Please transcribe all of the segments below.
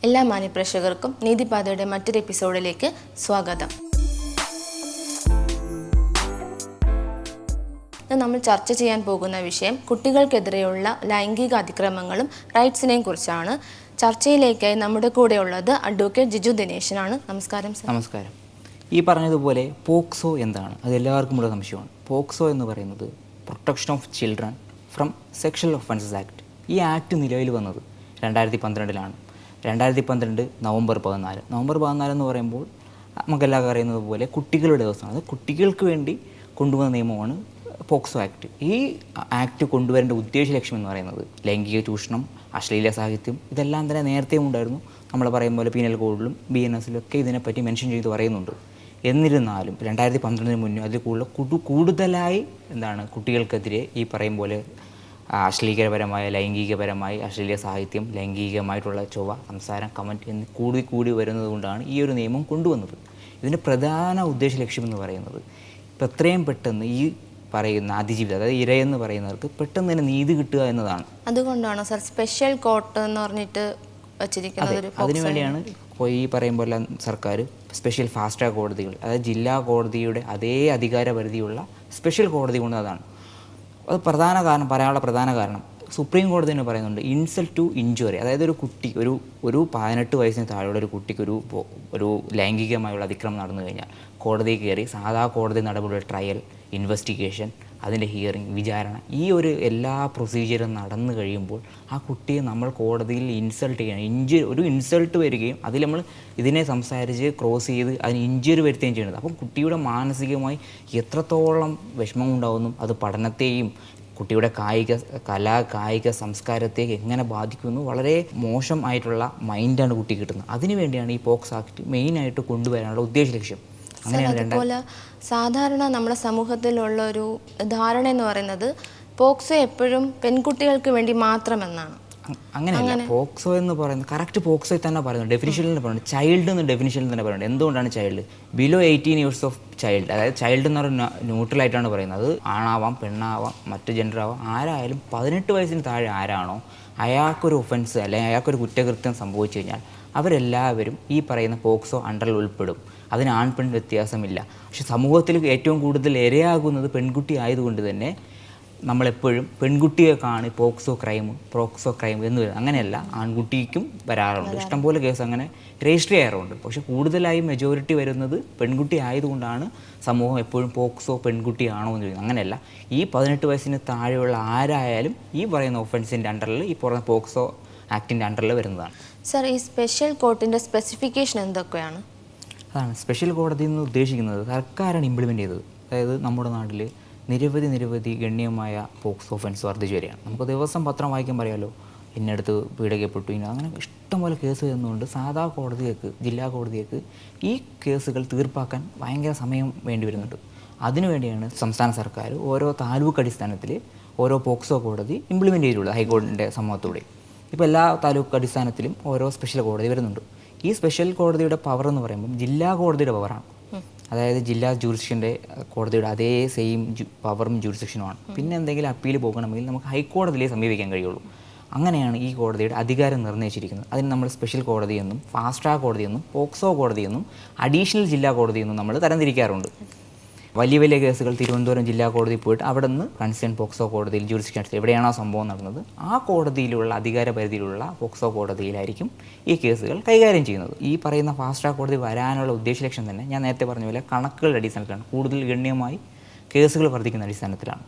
എല്ലാ മാന്യപ്രേക്ഷകർക്കും നീതിപാതയുടെ മറ്റൊരു എപ്പിസോഡിലേക്ക് സ്വാഗതം. നമ്മൾ ചർച്ച ചെയ്യാൻ പോകുന്ന വിഷയം കുട്ടികൾക്കെതിരെയുള്ള ലൈംഗിക അതിക്രമങ്ങളും റൈറ്റ്സിനെയും കുറിച്ചാണ്. ചർച്ചയിലേക്കായി നമ്മുടെ കൂടെ ഉള്ളത് അഡ്വക്കേറ്റ് ജിജു ദിനേശനാണ്. നമസ്കാരം സർ. നമസ്കാരം. ഈ പറഞ്ഞതുപോലെ പോക്സോ എന്താണ്, അത് എല്ലാവർക്കും ഉള്ള സംശയമാണ്. പോക്സോ എന്ന് പറയുന്നത് protection of children from sexual offences act. ഈ ആക്ട് നിലവിൽ വന്നത് 2012 2012 നവംബർ 14. നവംബർ 14 എന്ന് പറയുമ്പോൾ നമുക്കെല്ലാവർക്കും അറിയുന്നത് പോലെ കുട്ടികളുടെ ദിവസമാണ്. അത് കുട്ടികൾക്ക് വേണ്ടി കൊണ്ടുവന്ന നിയമമാണ് പോക്സോ ആക്ട്. ഈ ആക്ട് കൊണ്ടുവരേണ്ട ഉദ്ദേശ ലക്ഷ്യം എന്ന് പറയുന്നത് ലൈംഗിക ചൂഷണം, അശ്ലീല സാഹിത്യം, ഇതെല്ലാം തന്നെ നേരത്തെയും ഉണ്ടായിരുന്നു. നമ്മൾ പറയും പോലെ പീനൽ കോഡിലും BNS-ലും ഒക്കെ ഇതിനെപ്പറ്റി മെൻഷൻ ചെയ്ത് പറയുന്നുണ്ട്. എന്നിരുന്നാലും 2012 മുന്നേ അതിൽ കൂടുതലായി കുട്ടികൾക്കെതിരെ ഈ പറയും പോലെ അശ്ലീലപരമായ, ലൈംഗികപരമായി അശ്ലീല സാഹിത്യം, ലൈംഗികമായിട്ടുള്ള ചൊവ്വ, സംസാരം, കമൻറ്റ് എന്ന് കൂടി വരുന്നത് കൊണ്ടാണ് ഈ ഒരു നിയമം കൊണ്ടുവന്നത്. ഇതിൻ്റെ പ്രധാന ഉദ്ദേശ ലക്ഷ്യം എന്ന് പറയുന്നത് ഇപ്പം എത്രയും പെട്ടെന്ന് ഈ പറയുന്ന അതിജീവിതം, അതായത് ഇരയെന്ന് പറയുന്നവർക്ക് പെട്ടെന്ന് തന്നെ നീതി കിട്ടുക എന്നതാണ്. അതുകൊണ്ടാണ് സർ സ്പെഷ്യൽ കോർട്ട് എന്ന് പറഞ്ഞിട്ട് വെച്ചിരിക്കുന്നത്. അതിനുവേണ്ടിയാണ് ഈ പറയും പോലെ സർക്കാർ സ്പെഷ്യൽ ഫാസ്റ്റ് ട്രാക്ക് കോടതികൾ, അതായത് ജില്ലാ കോടതിയുടെ അതേ അധികാര പരിധിയുള്ള സ്പെഷ്യൽ കോടതി കൊണ്ടതാണ്. അത് പറയാനുള്ള പ്രധാന കാരണം സുപ്രീം കോടതി തന്നെ പറയുന്നുണ്ട്, ഇൻസൾട്ട് ടു ഇഞ്ചുറി. അതായത് ഒരു കുട്ടി, ഒരു 18 വയസ്സിന് താഴെയുള്ള ഒരു കുട്ടിക്ക് ഒരു ലൈംഗികമായുള്ള അതിക്രമം നടന്നു കഴിഞ്ഞാൽ കോടതിയിൽ കയറി സാധാ കോടതി നടപടിയുടെ ട്രയൽ, ഇൻവെസ്റ്റിഗേഷൻ, അതിൻ്റെ ഹിയറിംഗ്, വിചാരണ, ഈ എല്ലാ പ്രൊസീജിയറും നടന്നു കഴിയുമ്പോൾ ആ കുട്ടിയെ നമ്മൾ കോടതിയിൽ ഇൻസൾട്ട് ചെയ്യണം. ഒരു ഇൻസൾട്ട് വരികയും അതിൽ നമ്മൾ ഇതിനെ സംസാരിച്ച് ക്രോസ് ചെയ്ത് അതിന് ഇഞ്ചുറി വരുത്തുകയും ചെയ്യുന്നത്. അപ്പം കുട്ടിയുടെ മാനസികമായി എത്രത്തോളം വിഷമം ഉണ്ടാവുന്നു, അത് പഠനത്തെയും കുട്ടിയുടെ കായിക സംസ്കാരത്തെ എങ്ങനെ ബാധിക്കുന്നു, വളരെ മോശം ആയിട്ടുള്ള മൈൻഡാണ് കുട്ടി കിട്ടുന്നത്. അതിനുവേണ്ടിയാണ് ഈ പോക്സ് ആക്ട് മെയിനായിട്ട് കൊണ്ടുവരാനുള്ള ഉദ്ദേശ ലക്ഷ്യം. അതുപോലെ സാധാരണ നമ്മുടെ സമൂഹത്തിലുള്ള ഒരു ധാരണ എന്ന് പറയുന്നത് പോക്സോ എപ്പോഴും പെൺകുട്ടികൾക്ക് വേണ്ടി മാത്രമെന്നാണ്. അങ്ങനെയല്ല. പോക്സോ എന്ന് പറയുന്നത് കറക്റ്റ് പോക്സോയിൽ തന്നെ പറയുന്നത്, ഡെഫിനിഷനിൽ പറയുന്നത് ചൈൽഡ് എന്ന് ഡെഫിനിഷനിൽ തന്നെ പറയുന്നത്. എന്തുകൊണ്ടാണ് child? Below 18 years of child. അതായത് ചൈൽഡ് എന്ന് പറയുന്നത് ന്യൂട്രലായിട്ടാണ് പറയുന്നത്. ആണാവാം, പെണ്ണാവാം, മറ്റ് ജെൻഡർ ആവാം, ആരായാലും 18 വയസ്സിന് താഴെ ആരാണോ അയാൾക്കൊരു ഒഫൻസ് അല്ലെങ്കിൽ അയാൾക്കൊരു കുറ്റകൃത്യം സംഭവിച്ചു കഴിഞ്ഞാൽ അവരെല്ലാവരും ഈ പറയുന്ന പോക്സോ അണ്ടറിൽ ഉൾപ്പെടും. അതിന് ആൺ പെൺ വ്യത്യാസമില്ല. പക്ഷെ സമൂഹത്തിൽ ഏറ്റവും കൂടുതൽ ഇരയാകുന്നത് പെൺകുട്ടി ആയതുകൊണ്ട് തന്നെ നമ്മളെപ്പോഴും പെൺകുട്ടിയെ പോക്സോ ക്രൈം എന്ന് വരും. അങ്ങനെയല്ല, ആൺകുട്ടിക്കും വരാറുണ്ട്. ഇഷ്ടംപോലെ കേസ് അങ്ങനെ രജിസ്റ്റർ ചെയ്യാറുണ്ട്. പക്ഷെ കൂടുതലായും മെജോറിറ്റി വരുന്നത് പെൺകുട്ടി ആയതുകൊണ്ടാണ് സമൂഹം എപ്പോഴും പോക്സോ പെൺകുട്ടിയാണോ എന്ന് ചോദിക്കുന്നത്. അങ്ങനെയല്ല, ഈ 18 വയസ്സിന് താഴെയുള്ള ആരായാലും ഈ പറയുന്ന ഒഫൻസിൻ്റെ അണ്ടറിൽ, ഈ പറയുന്ന പോക്സോ ആക്ടിൻ്റെ അണ്ടറിൽ വരുന്നതാണ്. സർ, ഈ സ്പെഷ്യൽ കോർട്ടിൻ്റെ സ്പെസിഫിക്കേഷൻ എന്തൊക്കെയാണ്? അതാണ് സ്പെഷ്യൽ കോടതി എന്ന് ഉദ്ദേശിക്കുന്നത്. സർക്കാരാണ് ഇംപ്ലിമെൻ്റ് ചെയ്തത്. അതായത് നമ്മുടെ നാട്ടിൽ നിരവധി ഗണ്യമായ പോക്സോ ഒഫൻസ് വർദ്ധിച്ചു വരികയാണ്. നമുക്ക് ദിവസം പത്രം വായിക്കാൻ പറയാമല്ലോ, ഇന്നടുത്ത് പീഡിപ്പിക്കപ്പെട്ടു, അങ്ങനെ ഇഷ്ടംപോലെ കേസ് വരുന്നതുകൊണ്ട് സാധാ കോടതികൾക്ക്, ജില്ലാ കോടതികൾക്ക് ഈ കേസുകൾ തീർപ്പാക്കാൻ ഭയങ്കര സമയം വേണ്ടി വരുന്നുണ്ട്. അതിനുവേണ്ടിയാണ് സംസ്ഥാന സർക്കാർ ഓരോ താലൂക്ക് അടിസ്ഥാനത്തിൽ ഓരോ പോക്സോ കോടതി ഇംപ്ലിമെൻ്റ് ചെയ്തിട്ടുള്ളത് ഹൈക്കോടതിൻ്റെ സമ്മതത്തോടെ. ഇപ്പോൾ എല്ലാ താലൂക്ക് അടിസ്ഥാനത്തിലും ഓരോ സ്പെഷ്യൽ കോടതി വരുന്നുണ്ട്. ഈ സ്പെഷ്യൽ കോടതിയുടെ പവർ എന്ന് പറയുമ്പം ജില്ലാ കോടതിയുടെ പവറാണ്. അതായത് ജില്ലാ ജൂറിസ്ഡിക്ഷൻ്റെ കോടതിയുടെ അതേ സെയിം പവറും ജൂറിസ്ഡിക്ഷനുമാണ്. പിന്നെ എന്തെങ്കിലും അപ്പീൽ പോകണമെങ്കിൽ നമുക്ക് ഹൈക്കോടതിയിലേ സമീപിക്കാൻ കഴിയുള്ളൂ. അങ്ങനെയാണ് ഈ കോടതിയുടെ അധികാരം നിർണ്ണയിച്ചിരിക്കുന്നത്. അതിന് നമ്മൾ സ്പെഷ്യൽ കോടതിയെന്നും, ഫാസ്റ്റ് ട്രാക്ക് കോടതിയെന്നും, പോക്സോ കോടതിയെന്നും, അഡീഷണൽ ജില്ലാ കോടതിയെന്നും നമ്മൾ തരംതിരിക്കാറുണ്ട്. വലിയ കേസുകൾ തിരുവനന്തപുരം ജില്ലാ കോടതിയിൽ പോയിട്ട് അവിടെ നിന്ന് കൺസേൺ പോക്സോ കോടതിയിൽ ജൂറിസ്ഡിക്ഷൻ എവിടെയാണോ സംഭവം നടന്നത് ആ കോടതിയിലുള്ള അധികാര പരിധിയിലുള്ള പോക്സോ കോടതിയിലായിരിക്കും ഈ കേസുകൾ കൈകാര്യം ചെയ്യുന്നത്. ഈ പറയുന്ന ഫാസ്റ്റ് ട്രാക്ക് കോടതി വരാനുള്ള ഉദ്ദേശ ലക്ഷ്യം തന്നെ ഞാൻ നേരത്തെ പറഞ്ഞ പോലെ കണക്കുകളുടെ അടിസ്ഥാനത്തിലാണ്, കൂടുതൽ ഗണ്യമായി കേസുകൾ വർദ്ധിക്കുന്ന അടിസ്ഥാനത്തിലാണ്.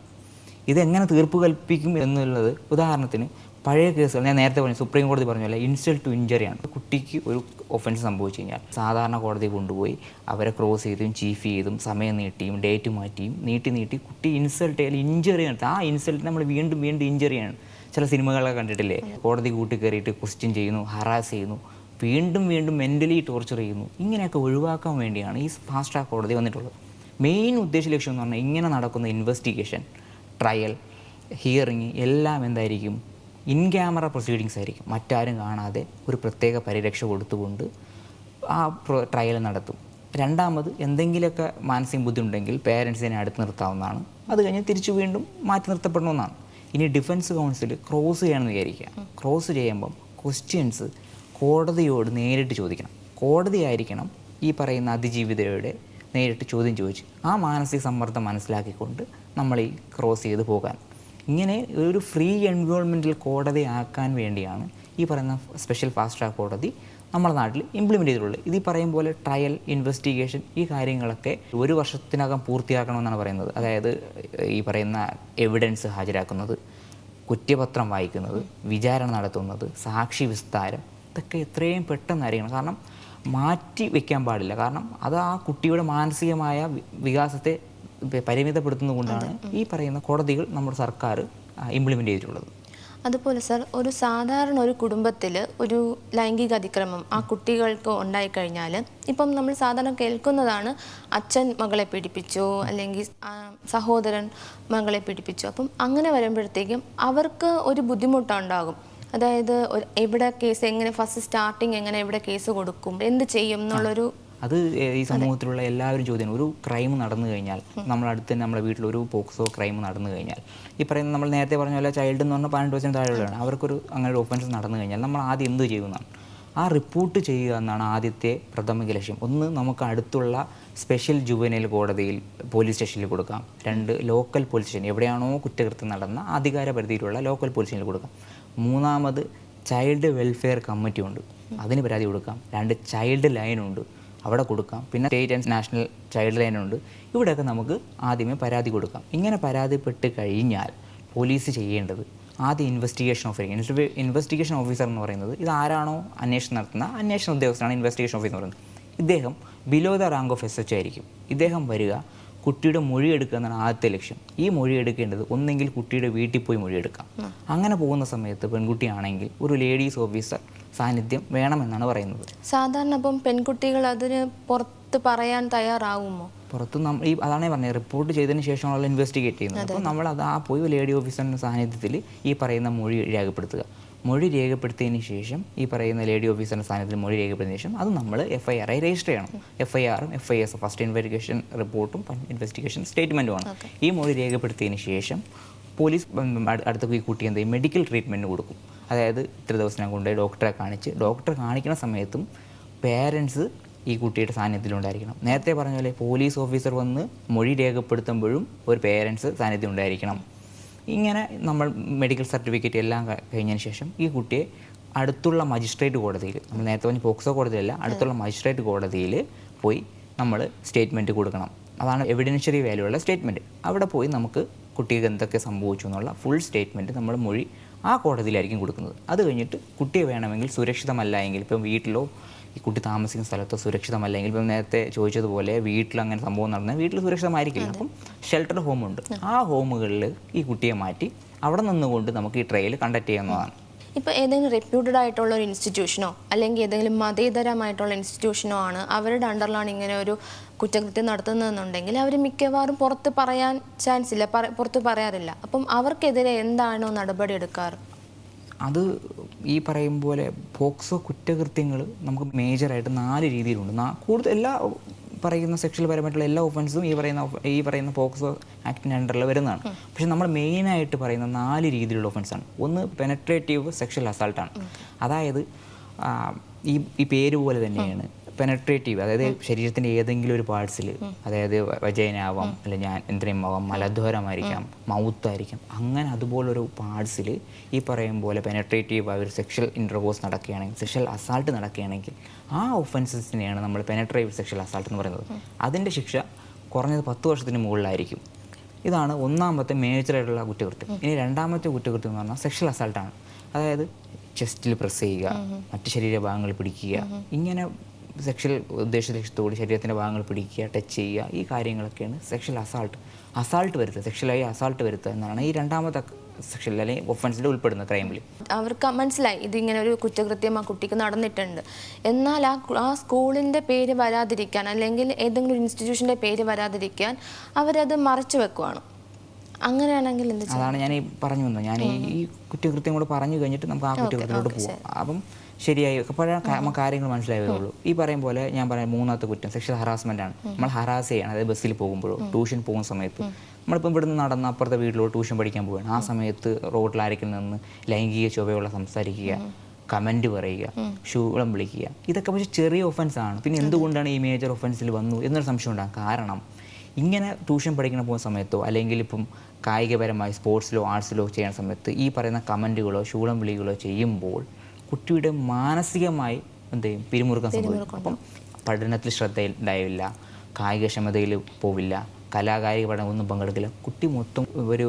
ഇതെങ്ങനെ തീർപ്പ് കൽപ്പിക്കും എന്നുള്ളത്, ഉദാഹരണത്തിന് പഴയ കേസുകൾ ഞാൻ നേരത്തെ പറഞ്ഞു, സുപ്രീം കോടതി പറഞ്ഞ പോലെ ഇൻസൾട്ട് ടു ഇഞ്ചറിയാണ്. കുട്ടിക്ക് ഒരു ഒഫൻസ് സംഭവിച്ചു കഴിഞ്ഞാൽ സാധാരണ കോടതി കൊണ്ടുപോയി അവരെ ക്രോസ് ചെയ്തും ചീഫ് ചെയ്തും സമയം നീട്ടിയും ഡേറ്റ് മാറ്റിയും നീട്ടി കുട്ടി ഇൻസൾട്ട് ചെയ്യാൻ ഇഞ്ചറിയാണ്. ആ ഇൻസൾട്ട് നമ്മൾ വീണ്ടും ഇഞ്ചറിയാണ്. ചില സിനിമകളൊക്കെ കണ്ടിട്ടില്ലേ, കോടതി കൂട്ടി കയറിയിട്ട് ക്വസ്റ്റ്യൻ ചെയ്യുന്നു, ഹറാസ് ചെയ്യുന്നു, വീണ്ടും മെൻ്റലി ടോർച്ചർ ചെയ്യുന്നു. ഇങ്ങനെയൊക്കെ ഒഴിവാക്കാൻ വേണ്ടിയാണ് ഈ ഫാസ്റ്റ് ട്രാക്ക് കോടതി വന്നിട്ടുള്ളത്. മെയിൻ ഉദ്ദേശ ലക്ഷ്യം എന്ന് പറഞ്ഞാൽ ഇങ്ങനെ നടക്കുന്ന ഇൻവെസ്റ്റിഗേഷൻ, ട്രയൽ, ഹിയറിങ് എല്ലാം എന്തായിരിക്കും, ഇൻ ക്യാമറ പ്രൊസീഡിങ്സ് ആയിരിക്കും. മറ്റാരും കാണാതെ ഒരു പ്രത്യേക പരിരക്ഷ കൊടുത്തുകൊണ്ട് ആ ട്രയൽ നടത്തും. രണ്ടാമത് എന്തെങ്കിലുമൊക്കെ മാനസിക ബുദ്ധിമുട്ടുണ്ടെങ്കിൽ പേരൻസിനെ അടുത്ത് നിർത്താവുന്നതാണ്. അത് കഴിഞ്ഞ് തിരിച്ചു വീണ്ടും മാറ്റി നിർത്തപ്പെടണമെന്നാണ്. ഇനി ഡിഫൻസ് കൗൺസിൽ ക്രോസ് ചെയ്യണമെന്ന് വിചാരിക്കുക. ക്രോസ് ചെയ്യുമ്പം ക്വസ്റ്റ്യൻസ് കോടതിയോട് നേരിട്ട് ചോദിക്കണം. കോടതിയായിരിക്കണം ഈ പറയുന്ന അതിജീവിതയുടെ നേരിട്ട് ചോദ്യം ചോദിച്ച് ആ മാനസിക സമ്മർദ്ദം മനസ്സിലാക്കിക്കൊണ്ട് നമ്മൾ ഈ ക്രോസ് ചെയ്ത് പോകാൻ. ഇങ്ങനെ ഒരു ഫ്രീ എൻവയോൺമെൻറ്റൽ കോടതിയാക്കാൻ വേണ്ടിയാണ് ഈ പറയുന്ന സ്പെഷ്യൽ ഫാസ്റ്റ് ട്രാക്ക് കോടതി നമ്മുടെ നാട്ടിൽ ഇംപ്ലിമെൻ്റ് ചെയ്തിട്ടുള്ളത്. ഇത് ഈ പറയും പോലെ ട്രയൽ, ഇൻവെസ്റ്റിഗേഷൻ ഈ കാര്യങ്ങളൊക്കെ 1 വർഷത്തിനകം പൂർത്തിയാക്കണമെന്നാണ് പറയുന്നത്. അതായത് ഈ പറയുന്ന എവിഡൻസ് ഹാജരാക്കുന്നത്, കുറ്റപത്രം വായിക്കുന്നത്, വിചാരണ നടത്തുന്നത്, സാക്ഷി വിസ്താരം, ഇതൊക്കെ എത്രയും പെട്ടെന്നായിരിക്കണം. കാരണം മാറ്റി വയ്ക്കാൻ പാടില്ല. കാരണം അത് ആ കുട്ടിയുടെ മാനസികമായ വികാസത്തെ പരിമിതപ്പെടുത്തുന്നതുകൊണ്ടാണ് ഈ പറയുന്ന കോടതികൾ നമ്മുടെ സർക്കാർ ഇംപ്ലിമെൻ്റ് ചെയ്തിട്ടുള്ളത്. അതുപോലെ സർ, ഒരു സാധാരണ ഒരു കുടുംബത്തിൽ ഒരു ലൈംഗിക അതിക്രമം ആ കുട്ടികൾക്ക് ഉണ്ടായിക്കഴിഞ്ഞാൽ, ഇപ്പം നമ്മൾ സാധാരണ കേൾക്കുന്നതാണ് അച്ഛൻ മകളെ പീഡിപ്പിച്ചു, അല്ലെങ്കിൽ സഹോദരൻ മകളെ പീഡിപ്പിച്ചു. അപ്പം അങ്ങനെ വരുമ്പോഴത്തേക്കും അവർക്ക് ഒരു ബുദ്ധിമുട്ടുണ്ടാകും. അതായത് എവിടെ കേസ്, എങ്ങനെ ഫസ്റ്റ് സ്റ്റാർട്ടിങ്, എങ്ങനെ എവിടെ കേസ് കൊടുക്കും, എന്ത് ചെയ്യും എന്നുള്ളൊരു, അത് ഈ സമൂഹത്തിലുള്ള എല്ലാവരും ചോദ്യം. ഒരു ക്രൈം നടന്നു കഴിഞ്ഞാൽ, നമ്മളടുത്ത് തന്നെ നമ്മുടെ വീട്ടിലൊരു പോക്സോ ക്രൈം നടന്നു കഴിഞ്ഞാൽ, ഈ പറയുന്ന നമ്മൾ നേരത്തെ പറഞ്ഞ പോലെ ചൈൽഡ് എന്ന് പറഞ്ഞാൽ 18 വയസ്സിന് താഴെയുള്ളതാണ്, അവർക്കൊരു അങ്ങനെ ഒരു ഒഫൻസ് നടന്നു കഴിഞ്ഞാൽ നമ്മൾ ആദ്യം എന്ത് ചെയ്യുന്നതാണ്? ആ റിപ്പോർട്ട് ചെയ്യുക എന്നാണ് ആദ്യത്തെ പ്രാഥമിക ലക്ഷ്യം. ഒന്ന്, നമുക്ക് അടുത്തുള്ള സ്പെഷ്യൽ ജുവനൈൽ കോടതിയിൽ പോലീസ് സ്റ്റേഷനിൽ കൊടുക്കാം. 2, ലോക്കൽ പോലീസ് സ്റ്റേഷൻ, എവിടെയാണോ കുറ്റകൃത്യം നടന്ന അധികാര പരിധിയിലുള്ള ലോക്കൽ പോലീസ് സ്റ്റേഷനിൽ കൊടുക്കാം. 3, ചൈൽഡ് വെൽഫെയർ കമ്മിറ്റി ഉണ്ട്, അതിന് പരാതി കൊടുക്കാം. 2, ചൈൽഡ് ലൈനുണ്ട്, അവിടെ കൊടുക്കാം. പിന്നെ സ്റ്റേറ്റ് ആൻഡ് നാഷണൽ ചൈൽഡ് ലൈനുണ്ട്. ഇവിടെയൊക്കെ നമുക്ക് ആദ്യമേ പരാതി കൊടുക്കാം. ഇങ്ങനെ പരാതിപ്പെട്ട് കഴിഞ്ഞാൽ പോലീസ് ചെയ്യേണ്ടത് ആദ്യം ഇൻവെസ്റ്റിഗേഷൻ ഓഫീസർ. ഇൻവെസ്റ്റിഗേഷൻ ഓഫീസർ എന്ന് പറയുന്നത് ഇത് ആരാണോ അന്വേഷണം നടത്തുന്ന അന്വേഷണ ഉദ്യോഗസ്ഥനാണ് ഇൻവെസ്റ്റിഗേഷൻ ഓഫീസർ എന്ന് പറയുന്നത്. ഇദ്ദേഹം below the rank of SH ആയിരിക്കും. ഇദ്ദേഹം വരിക, കുട്ടിയുടെ മൊഴി എടുക്കുക എന്നാണ് ആദ്യത്തെ ലക്ഷ്യം. ഈ മൊഴി എടുക്കേണ്ടത് ഒന്നെങ്കിൽ കുട്ടിയുടെ വീട്ടിൽ പോയി മൊഴിയെടുക്കാം. അങ്ങനെ പോകുന്ന സമയത്ത് പെൺകുട്ടിയാണെങ്കിൽ ഒരു ലേഡീസ് ഓഫീസർ സാന്നിധ്യം വേണമെന്നാണ് പറയുന്നത്. സാധാരണ അപ്പം പെൺകുട്ടികൾ അതിന് പുറത്ത് പറയാൻ തയ്യാറാവുമോ? പുറത്ത് അതാണ് പറഞ്ഞത്, റിപ്പോർട്ട് ചെയ്തതിന് ശേഷമാണല്ലോ ഇൻവെസ്റ്റിഗേറ്റ് ചെയ്യുന്നത്. അപ്പോൾ നമ്മൾ അത് പോയി ലേഡി ഓഫീസറിൻ്റെ സാന്നിധ്യത്തിൽ ഈ പറയുന്ന മൊഴി രേഖപ്പെടുത്തുക. മൊഴി രേഖപ്പെടുത്തിയതിന് ശേഷം, ഈ പറയുന്ന ലേഡി ഓഫീസറിൻ്റെ സാന്നിധ്യത്തിൽ മൊഴി രേഖപ്പെടുത്തിയതിന് ശേഷം അത് നമ്മൾ FIR ആയി രജിസ്റ്റർ ചെയ്യണം. FIR-ഉം FIS, ഫസ്റ്റ് ഇൻവെസ്റ്റിഗേഷൻ റിപ്പോർട്ടും ഇൻവെസ്റ്റിഗേഷൻ സ്റ്റേറ്റ്മെൻറ്റുമാണ്. ഈ മൊഴി രേഖപ്പെടുത്തിയതിന് ശേഷം പോലീസ് അടുത്ത ഈ കുട്ടി എന്ത് ചെയ്യും? മെഡിക്കൽ ട്രീറ്റ്മെൻറ്റ് കൊടുക്കും. അതായത് ഇത്ര ദിവസം കൊണ്ട് ഡോക്ടറെ കാണിച്ച്, ഡോക്ടറെ കാണിക്കുന്ന സമയത്തും പേരൻസ് ഈ കുട്ടിയുടെ സാന്നിധ്യത്തിലുണ്ടായിരിക്കണം. നേരത്തെ പറഞ്ഞ പോലെ പോലീസ് ഓഫീസർ വന്ന് മൊഴി രേഖപ്പെടുത്തുമ്പോഴും ഒരു പേരൻസ് സാന്നിധ്യം ഉണ്ടായിരിക്കണം. ഇങ്ങനെ നമ്മൾ മെഡിക്കൽ സർട്ടിഫിക്കറ്റ് എല്ലാം കഴിഞ്ഞതിന് ശേഷം ഈ കുട്ടിയെ അടുത്തുള്ള മജിസ്ട്രേറ്റ് കോടതിയിൽ, നമ്മൾ നേരത്തെ പറഞ്ഞ പോക്സോ കോടതിയല്ല, അടുത്തുള്ള മജിസ്ട്രേറ്റ് കോടതിയിൽ പോയി നമ്മൾ സ്റ്റേറ്റ്മെൻറ്റ് കൊടുക്കണം. അതാണ് എവിഡൻഷ്യറി വാല്യൂ ഉള്ള സ്റ്റേറ്റ്മെൻറ്റ്. അവിടെ പോയി നമുക്ക് കുട്ടിക്ക് എന്തൊക്കെ സംഭവിച്ചു എന്നുള്ള ഫുൾ സ്റ്റേറ്റ്മെൻറ്റ് നമ്മൾ മൊഴി ആ കോടതിയിലായിരിക്കും കൊടുക്കുന്നത്. അത് കഴിഞ്ഞിട്ട് കുട്ടിയെ വേണമെങ്കിൽ സുരക്ഷിതമല്ല എങ്കിൽ, ഇപ്പം വീട്ടിലോ ഈ കുട്ടി താമസിക്കുന്ന സ്ഥലത്തോ സുരക്ഷിതമല്ലെങ്കിൽ, ഇപ്പം നേരത്തെ ചോദിച്ചതുപോലെ വീട്ടിൽ അങ്ങനെ സംഭവം നടന്നാൽ വീട്ടിൽ സുരക്ഷിതമായിരിക്കില്ല. അപ്പം ഷെൽട്ടർ ഹോമുണ്ട്, ആ ഹോമുകളിൽ ഈ കുട്ടിയെ മാറ്റി അവിടെ നിന്നുകൊണ്ട് നമുക്ക് ഈ ട്രയൽ കണ്ടക്ട് ചെയ്യാവുന്നതാണ്. ഇപ്പോൾ ഏതെങ്കിലും റെപ്യൂട്ടഡ് ആയിട്ടുള്ള ഒരു ഇൻസ്റ്റിറ്റ്യൂഷനോ അല്ലെങ്കിൽ ഏതെങ്കിലും മതേതരമായിട്ടുള്ള ഇൻസ്റ്റിറ്റ്യൂഷനോ ആണ് അവരുടെ അണ്ടറിലാണ് ഇങ്ങനെ ഒരു കുറ്റകൃത്യം നടത്തുന്നതെന്നുണ്ടെങ്കിൽ അവർ മിക്കവാറും പുറത്ത് പറയാൻ ചാൻസ് ഇല്ല, പുറത്ത് പറയാറില്ല. അപ്പം അവർക്കെതിരെ എന്താണോ നടപടി എടുക്കാറ്? അത് ഈ പറയും പോലെ പോക്സോ കുറ്റകൃത്യങ്ങൾ നമുക്ക് മേജറായിട്ട് 4 രീതിയിലുണ്ട്. കൂടുതൽ എല്ലാ പറയുന്ന സെക്ഷൽ പരമായിട്ടുള്ള എല്ലാ ഒഫൻസും ഈ പറയുന്ന പോക്സോ ആക്ടിൻ്റെ അണ്ടറിൽ വരുന്നതാണ്. പക്ഷെ നമ്മൾ മെയിനായിട്ട് പറയുന്ന 4 രീതിയിലുള്ള ഒഫൻസാണ്. ഒന്ന്, പെനട്രേറ്റീവ് സെക്ഷൽ അസാൾട്ടാണ്. അതായത് ഈ പേര് പോലെ തന്നെയാണ് പെനട്രേറ്റീവ്, അതായത് ശരീരത്തിൻ്റെ ഏതെങ്കിലും ഒരു പാർട്സിൽ, അതായത് വജൈനാവാം, അല്ലെങ്കിൽ യന്ത്രമാവാം, മലദ്വാരമായിരിക്കാം, മൗത്തായിരിക്കാം, അങ്ങനെ അതുപോലൊരു പാർട്സിൽ ഈ പറയും പോലെ പെനട്രേറ്റീവ് ആയ ഒരു സെക്ഷൽ ഇൻ്റർകോഴ്സ് നടക്കുകയാണെങ്കിൽ, സെക്ഷൽ അസാൾട്ട് നടക്കുകയാണെങ്കിൽ ആ ഒഫൻസസിനെയാണ് നമ്മൾ പെനട്രേറ്റീവ് സെക്ഷൽ അസാൾട്ട് എന്ന് പറയുന്നത്. അതിൻ്റെ ശിക്ഷ കുറഞ്ഞത് 10 വർഷത്തിന് മുകളിലായിരിക്കും. ഇതാണ് ഒന്നാമത്തെ മേജറായിട്ടുള്ള കുറ്റകൃത്യം. ഇനി രണ്ടാമത്തെ കുറ്റകൃത്യം എന്ന് പറഞ്ഞാൽ സെക്ഷൽ അസാൾട്ടാണ്. അതായത് ചെസ്റ്റിൽ പ്രസ് ചെയ്യുക, മറ്റ് ശരീരഭാഗങ്ങൾ പിടിക്കുക, ഇങ്ങനെ സെക്ഷൽ ലക്ഷ്യത്തോട് ശരീരത്തിൻ്റെ ഭാഗങ്ങൾ പിടിക്കുക, ടച്ച് ചെയ്യുക, ഈ കാര്യങ്ങളൊക്കെയാണ് സെക്ഷൽ അസാൾട്ട് വരുത്തുക, സെക്ഷലായി അസാൾട്ട് വരുത്തുക എന്നാണ് ഈ രണ്ടാമത്തെ സെക്ഷൻ അല്ലെങ്കിൽ ഒഫൻസിൽ ഉൾപ്പെടുന്ന ക്രൈമിൽ. അവർക്ക് മനസ്സിലായി ഇതിങ്ങനെ ഒരു കുറ്റകൃത്യം ആ കുട്ടിക്ക് നടന്നിട്ടുണ്ട്. എന്നാൽ ആ സ്കൂളിൻ്റെ പേര് വരാതിരിക്കാൻ അല്ലെങ്കിൽ ഏതെങ്കിലും ഇൻസ്റ്റിറ്റ്യൂഷൻ്റെ പേര് വരാതിരിക്കാൻ അവരത് മറച്ചു വെക്കുവാണ്. അങ്ങനെയാണെങ്കിൽ എന്ത് ചെയ്യും? അതാണ് ഞാൻ ഈ പറഞ്ഞു വന്നത്. ഞാൻ ഈ കുറ്റകൃത്യം കൂടെ പറഞ്ഞു കഴിഞ്ഞിട്ട് നമുക്ക് ആ കുറ്റകൃത്യത്തിലോട്ട് പോകാം. അപ്പം ശരിയായി അപ്പോഴാണ് കാര്യങ്ങൾ മനസ്സിലായി വരുള്ളൂ. ഈ പറയും പോലെ ഞാൻ പറയാം, മൂന്നാമത്തെ കുറ്റം സെക്ഷൽ ഹറാസ്മെൻ്റ് ആണ്. നമ്മൾ ഹറാസ് ചെയ്യണം. അതായത് ബസ്സിൽ പോകുമ്പോഴോ ട്യൂഷൻ പോകുന്ന സമയത്ത്, നമ്മളിപ്പം ഇവിടുന്ന് നടന്ന് അപ്പുറത്തെ വീട്ടിലോ ട്യൂഷൻ പഠിക്കാൻ പോവുകയാണ്, ആ സമയത്ത് റോഡിൽ ആരെങ്കിലും നിന്ന് ലൈംഗിക ചൊവ്വയുള്ള സംസാരിക്കുക, കമൻറ്റ് പറയുക, ശൂളം വിളിക്കുക, ഇതൊക്കെ പക്ഷേ ചെറിയ ഒഫൻസ് ആണ്. പിന്നെ എന്തുകൊണ്ടാണ് ഈ മേജർ ഒഫൻസിൽ വന്നു എന്നൊരു സംശയം ഉണ്ടാകും. കാരണം ഇങ്ങനെ ട്യൂഷൻ പഠിക്കുന്ന പോകുന്ന സമയത്തോ അല്ലെങ്കിൽ ഇപ്പം കായികപരമായി സ്പോർട്സിലോ ആർട്സിലോ ചെയ്യുന്ന സമയത്ത് ഈ പറയുന്ന കമൻറ്റുകളോ ശൂളം വിളികളോ ചെയ്യുമ്പോൾ കുട്ടിയുടെ മാനസികമായി എന്ത് ചെയ്യും, പിരിമുറുക്കം സംഭവിക്കും. അപ്പം പഠനത്തിൽ ശ്രദ്ധ ഉണ്ടാവില്ല, കായികക്ഷമതയിൽ പോവില്ല, കലാകായിക പഠനം ഒന്നും പങ്കെടുക്കില്ല. കുട്ടി മൊത്തം ഒരു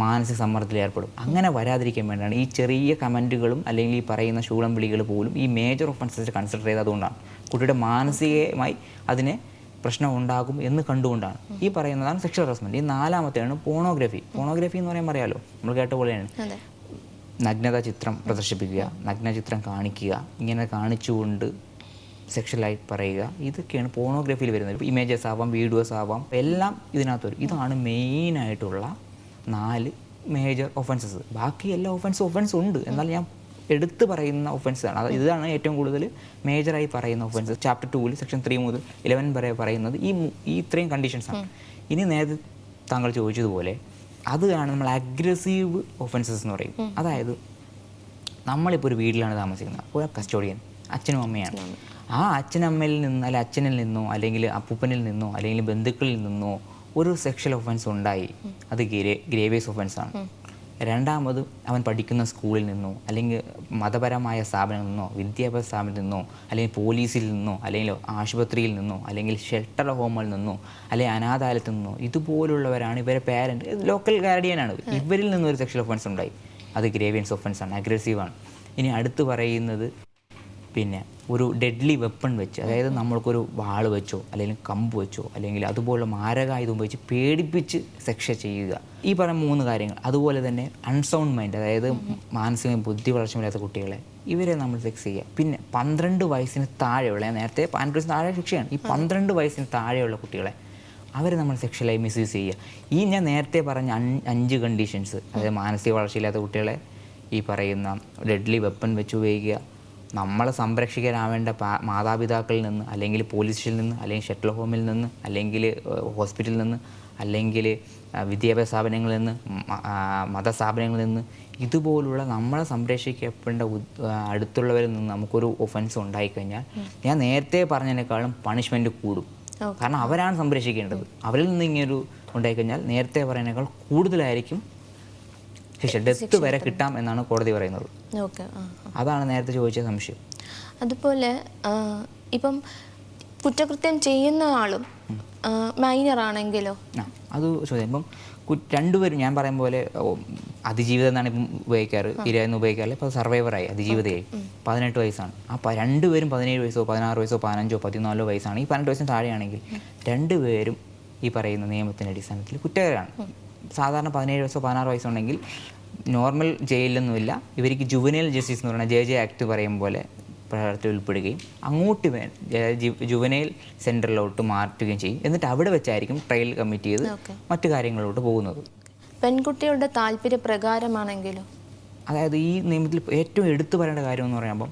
മാനസിക സമ്മർദ്ദത്തിൽ ഏർപ്പെടും. അങ്ങനെ വരാതിരിക്കാൻ വേണ്ടിയാണ് ഈ ചെറിയ കമൻറ്റുകളും അല്ലെങ്കിൽ ഈ പറയുന്ന ശൂളം വിളികൾ പോലും ഈ മേജർ ഒഫൻസസ് കൺസിഡർ ചെയ്തതുകൊണ്ടാണ്. കുട്ടിയുടെ മാനസികമായി അതിനെ പ്രശ്നം ഉണ്ടാകും എന്ന് കണ്ടുകൊണ്ടാണ് ഈ പറയുന്നതാണ് സെക്ഷൽ ഹറാസ്മെൻറ്റ്. ഈ നാലാമത്തെയാണ് പോണോഗ്രഫി. പോണോഗ്രഫി എന്ന് പറയുമ്പോൾ അറിയാലോ, നമ്മൾ കേട്ട പോലെയാണ് നഗ്നത ചിത്രം പ്രദർശിപ്പിക്കുക, നഗ്ന ചിത്രം കാണിക്കുക, ഇങ്ങനെ കാണിച്ചുകൊണ്ട് സെക്ഷലായി പറയുക. ഇതൊക്കെയാണ് പോണോഗ്രഫിയിൽ വരുന്നത്. ഇപ്പോൾ ഇമേജസ് ആവാം, വീഡിയോസ് ആവാം, എല്ലാം ഇതിനകത്ത് വരും. ഇതാണ് മെയിനായിട്ടുള്ള 4 മേജർ ഒഫൻസസ്. ബാക്കി എല്ലാ ഒഫൻസ് ഉണ്ട്, എന്നാൽ ഞാൻ എടുത്ത് പറയുന്ന ഒഫൻസാണ്. ഇതാണ് ഏറ്റവും കൂടുതൽ മേജറായി പറയുന്ന ഒഫൻസ്. ചാപ്റ്റർ 2 സെക്ഷൻ 3 മുതൽ 11 വരെ പറയുന്നത് ഈ ഇത്രയും കണ്ടീഷൻസാണ്. ഇനി നേരത്തെ താങ്കൾ ചോദിച്ചതുപോലെ അതാണ് നമ്മൾ അഗ്രസീവ് ഒഫൻസസ് എന്ന് പറയും. അതായത് നമ്മളിപ്പോൾ ഒരു വീട്ടിലാണ് താമസിക്കുന്നത്, ഒരു കസ്റ്റോഡിയൻ അച്ഛനും അമ്മയാണ്. ആ അച്ഛനമ്മയിൽ നിന്ന് അല്ലെങ്കിൽ അച്ഛനിൽ നിന്നോ അല്ലെങ്കിൽ അപ്പൂപ്പനിൽ നിന്നോ അല്ലെങ്കിൽ ബന്ധുക്കളിൽ നിന്നോ ഒരു സെക്ഷൽ ഒഫൻസ് ഉണ്ടായി, അത് ഗ്രേവിയസ് ഒഫൻസാണ്. രണ്ടാമത് അവൻ പഠിക്കുന്ന സ്കൂളിൽ നിന്നോ അല്ലെങ്കിൽ മതപരമായ സ്ഥാപനങ്ങളിൽ നിന്നോ വിദ്യാഭ്യാസ സ്ഥാപനത്തിൽ നിന്നോ അല്ലെങ്കിൽ പോലീസിൽ നിന്നോ അല്ലെങ്കിൽ ആശുപത്രിയിൽ നിന്നോ അല്ലെങ്കിൽ ഷെൽട്ടർ ഹോമിൽ നിന്നോ അല്ലെങ്കിൽ അനാഥാലയത്തിൽ നിന്നോ ഇതുപോലുള്ളവരാണ് ഇവരെ പാരൻറ്റ്, ലോക്കൽ ഗാർഡിയനാണ്, ഇവരിൽ നിന്നൊരു സെക്ഷൽ ഒഫൻസ് ഉണ്ടായി, അത് ഗ്രേവിയസ് ഒഫൻസാണ്, അഗ്രസീവാണ്. ഇനി അടുത്ത് പറയുന്നത് പിന്നെ ഒരു ഡെഡ്ലി വെപ്പൺ വെച്ച്, അതായത് നമ്മൾക്കൊരു വാൾ വെച്ചോ അല്ലെങ്കിൽ കമ്പ് വെച്ചോ അല്ലെങ്കിൽ അതുപോലെ മാരകായുധം ഉപയോഗിച്ച് പേടിപ്പിച്ച് സെക്ഷ ചെയ്യുക. ഈ പറഞ്ഞ 3 കാര്യങ്ങൾ. അതുപോലെ തന്നെ അൺസൗണ്ട് മൈൻഡ്, അതായത് മാനസിക ബുദ്ധി വളർച്ചയില്ലാത്ത കുട്ടികളെ, ഇവരെ നമ്മൾ സെക്സ് ചെയ്യുക. പിന്നെ 12 വയസ്സിന് താഴെയുള്ള, ഞാൻ നേരത്തെ 18 വയസ്സിന് താഴെ ശിക്ഷയാണ്, ഈ 12 വയസ്സിന് താഴെയുള്ള കുട്ടികളെ അവരെ നമ്മൾ സെക്ഷലായി മിസ്യൂസ് ചെയ്യുക. ഈ ഞാൻ നേരത്തെ പറഞ്ഞ 5 കണ്ടീഷൻസ്, അതായത് മാനസിക വളർച്ചയില്ലാത്ത കുട്ടികളെ ഈ പറയുന്ന ഡെഡ്ലി വെപ്പൺ വെച്ച് ഉപയോഗിക്കുക, നമ്മളെ സംരക്ഷിക്കാനാവേണ്ട മാതാപിതാക്കളിൽ നിന്ന് അല്ലെങ്കിൽ പോലീസ് സ്റ്റേഷനിൽ നിന്ന് അല്ലെങ്കിൽ ഷെൽട്ടർ ഹോമിൽ നിന്ന് അല്ലെങ്കിൽ ഹോസ്പിറ്റലിൽ നിന്ന് അല്ലെങ്കിൽ വിദ്യാഭ്യാസ സ്ഥാപനങ്ങളിൽ നിന്ന് മതസ്ഥാപനങ്ങളിൽ നിന്ന് ഇതുപോലുള്ള നമ്മളെ സംരക്ഷിക്കപ്പെടേണ്ട അടുത്തുള്ളവരിൽ നിന്ന് നമുക്കൊരു ഒഫൻസ് ഉണ്ടായിക്കഴിഞ്ഞാൽ ഞാൻ നേരത്തെ പറഞ്ഞതിനേക്കാളും പണിഷ്മെൻറ്റ് കൂടും. കാരണം അവരാണ് സംരക്ഷിക്കേണ്ടത്. അവരിൽ നിന്ന് ഇങ്ങനൊരു ഉണ്ടായിക്കഴിഞ്ഞാൽ നേരത്തെ പറയുന്നതിനേക്കാൾ കൂടുതലായിരിക്കും ശിക്ഷ, ഡെത്ത് വരെ കിട്ടാം എന്നാണ് കോടതി പറയുന്നത്. അതാണ് നേരത്തെ ചോദിച്ച സംശയം. അതുപോലെ ഇപ്പം കുറ്റകൃത്യം ചെയ്യുന്ന ആളും മൈനർ ആണെങ്കിലോ? അത് ചോദ്യം. ഇപ്പം രണ്ടുപേരും ഞാൻ പറയും പോലെ അതിജീവിതം എന്നാണ് ഇപ്പം ഉപയോഗിക്കാറ്, ഇരയെന്ന് ഉപയോഗിക്കാറില്ല. ഇപ്പോൾ സർവൈവറായി, അതിജീവിതയായി, 18 വയസ്സാണ്. അപ്പോൾ രണ്ടുപേരും 17 വയസ്സോ 16 വയസ്സോ 15ഓ 14 വയസ്സാണ്. ഈ 18 വയസ്സിന് താഴെയാണെങ്കിൽ രണ്ടുപേരും ഈ പറയുന്ന നിയമത്തിൻ്റെ അടിസ്ഥാനത്തിൽ കുറ്റക്കാരാണ്. സാധാരണ 17 വയസ്സോ 16 വയസ്സോ ഉണ്ടെങ്കിൽ നോർമൽ ജയിലൊന്നുമില്ല, ഇവർക്ക് ജുവനൈൽ ജസ്റ്റിസ് എന്ന് പറയുന്ന JJ ആക്ട് പറയും പോലെ പ്രവർത്തി ഉൾപ്പെടുകയും അങ്ങോട്ട് ജുവനൈൽ സെൻറ്ററിലോട്ട് മാറ്റുകയും ചെയ്യും. എന്നിട്ട് അവിടെ വെച്ചായിരിക്കും ട്രയൽ കമ്മിറ്റ് ചെയ്ത് മറ്റു കാര്യങ്ങളിലോട്ട് പോകുന്നത്. പെൺകുട്ടികളുടെ താല്പര്യപ്രകാരമാണെങ്കിലോ? അതായത് ഈ നിയമത്തിൽ ഏറ്റവും എടുത്തു പറയേണ്ട കാര്യം എന്ന് പറയുമ്പോൾ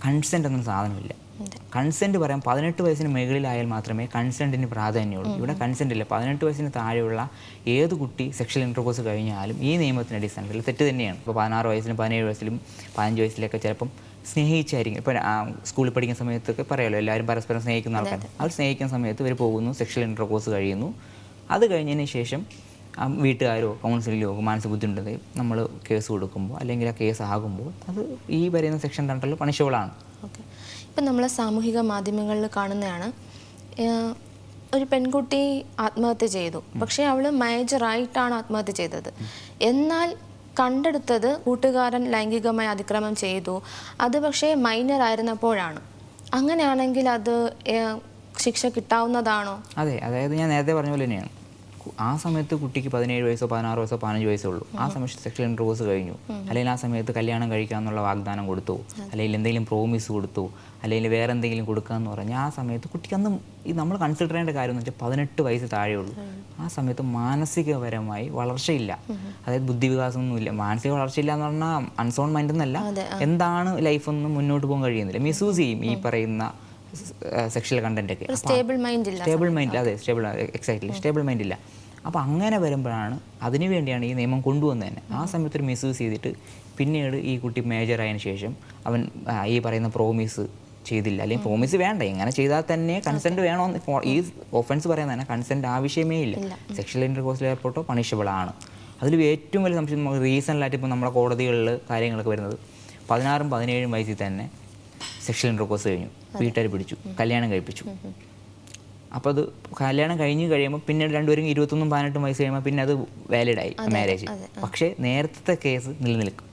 കൺസെൻ്റ് എന്നൊരു സാധനമില്ല. കൺസെൻറ്റ് പറയാൻ 18 വയസ്സിന് മുകളിലായാൽ മാത്രമേ കൺസെൻറ്റിന് പ്രാധാന്യമുള്ളൂ. ഇവിടെ കൺസെൻ്റ് ഇല്ല. 18 വയസ്സിന് താഴെയുള്ള ഏത് കുട്ടി സെക്ഷൽ ഇൻ്റർകോഴ്സ് കഴിഞ്ഞാലും ഈ നിയമത്തിൻ്റെ അടിസ്ഥാനത്തിൽ തെറ്റ് തന്നെയാണ്. ഇപ്പോൾ 16 വയസ്സിലും 17 വയസ്സിലും 15 വയസ്സിലൊക്കെ ചിലപ്പം സ്നേഹിച്ചായിരിക്കും. ഇപ്പോൾ സ്കൂളിൽ പഠിക്കുന്ന സമയത്തൊക്കെ പറയാമല്ലോ, എല്ലാവരും പരസ്പരം സ്നേഹിക്കുന്ന ആൾക്കാർ. അവർ സ്നേഹിക്കുന്ന സമയത്ത് ഇവർ പോകുന്നു, സെക്ഷൽ ഇൻ്റർകോഴ്സ് കഴിയുന്നു. അത് കഴിഞ്ഞതിന് ശേഷം വീട്ടുകാരോ കൗൺസിലിലോ മാനസിക ബുദ്ധിമുട്ടുണ്ടെങ്കിൽ നമ്മൾ കേസ് കൊടുക്കുമ്പോൾ അല്ലെങ്കിൽ ആ കേസ് ആകുമ്പോൾ അത് ഈ പറയുന്ന സെക്ഷൻ 2 പണിഷബിളാണ്. ഓക്കെ. ഇപ്പം നമ്മൾ സാമൂഹിക മാധ്യമങ്ങളിൽ കാണുന്നതാണ്, ഒരു പെൺകുട്ടി ആത്മഹത്യ ചെയ്തു, പക്ഷേ അവൾ മേജറായിട്ടാണ് ആത്മഹത്യ ചെയ്തത്. എന്നാൽ കണ്ടെടുത്തത് കൂട്ടുകാരൻ ലൈംഗികമായി അതിക്രമം ചെയ്തു, അത് പക്ഷേ മൈനർ ആയിരുന്നപ്പോഴാണ്. അങ്ങനെയാണെങ്കിൽ അത് ശിക്ഷ കിട്ടാവുന്നതാണോ? അതെ, അതായത് ഞാൻ നേരത്തെ പറഞ്ഞ പോലെ തന്നെയാണ്. ആ സമയത്ത് കുട്ടിക്ക് 17 വയസ്സോ 16 വയസ്സോ 15 വയസ്സേ ഉള്ളൂ. ആ സമയത്ത് സെക്ഷൽ ഇൻ്റർകോഴ്സ് കഴിഞ്ഞു, അല്ലെങ്കിൽ ആ സമയത്ത് കല്യാണം കഴിക്കാമെന്നുള്ള വാഗ്ദാനം കൊടുത്തു, അല്ലെങ്കിൽ എന്തെങ്കിലും പ്രോമിസ് കൊടുത്തു, അല്ലെങ്കിൽ വേറെ എന്തെങ്കിലും കൊടുക്കാമെന്ന് പറഞ്ഞാൽ ആ സമയത്ത് കുട്ടിക്ക് അന്ന് ഈ നമ്മൾ കൺസിഡർ ചെയ്യേണ്ട കാര്യം എന്ന് വെച്ചാൽ 18 വയസ്സ് താഴെയുള്ളൂ. ആ സമയത്ത് മാനസികപരമായി വളർച്ചയില്ല, അതായത് ബുദ്ധിവികാസമൊന്നുമില്ല. മാനസിക വളർച്ചയില്ല എന്ന് പറഞ്ഞാൽ അൺസൗണ്ട് മൈൻഡ് എന്നല്ല, എന്താണ് ലൈഫൊന്നും മുന്നോട്ട് പോകാൻ കഴിയുന്നില്ല, മിസ്യൂസ് ചെയ്യും ഈ പറയുന്ന സെക്ഷൽ കണ്ടന്റ് ഒക്കെ. സ്റ്റേബിൾ മൈൻഡ്, അതെ, സ്റ്റേബിൾ എക്സാക്ട്ലി സ്റ്റേബിൾ മൈൻഡ് ഇല്ല. അപ്പോൾ അങ്ങനെ വരുമ്പോഴാണ് അതിനു വേണ്ടിയാണ് ഈ നിയമം കൊണ്ടുവന്നത് തന്നെ. ആ സമയത്ത് ഒരു മിസ്യൂസ് ചെയ്തിട്ട് പിന്നീട് ഈ കുട്ടി മേജർ ആയതിനു ശേഷം അവൻ ഈ പറയുന്ന പ്രോമിസ് ചെയ്തില്ല, അല്ലെങ്കിൽ പ്രോമിസ് വേണ്ട, ഇങ്ങനെ ചെയ്താൽ തന്നെ കൺസെൻറ്റ് വേണമെന്ന് ഈ ഒഫൻസ് പറയുന്നത് തന്നെ കൺസെൻറ്റ് ആവശ്യമേ ഇല്ല. സെക്ഷൽ ഇൻ്റർകോഴ്സിൽ ഏർപ്പെട്ടോ പണിഷബിൾ ആണ്. അതിൽ ഏറ്റവും വലിയ സംശയം നമുക്ക് റീസണലായിട്ട് ഇപ്പോൾ നമ്മുടെ കോടതികളിൽ കാര്യങ്ങളൊക്കെ വരുന്നത് 16ഉം 17ഉം വയസ്സിൽ തന്നെ സെക്ഷൽ ഇൻ്റർകോഴ്സ് കഴിഞ്ഞു, വീട്ടുകാർ പിടിച്ചു, കല്യാണം കഴിപ്പിച്ചു. അപ്പോൾ അത് കല്യാണം കഴിയുമ്പോൾ പിന്നീട് രണ്ടുപേരും 21ഉം 18ഉം വയസ്സ് കഴിയുമ്പോൾ പിന്നെ അത് വാലിഡായി മാരേജ്. പക്ഷേ നേരത്തെ കേസ് നിലനിൽക്കും.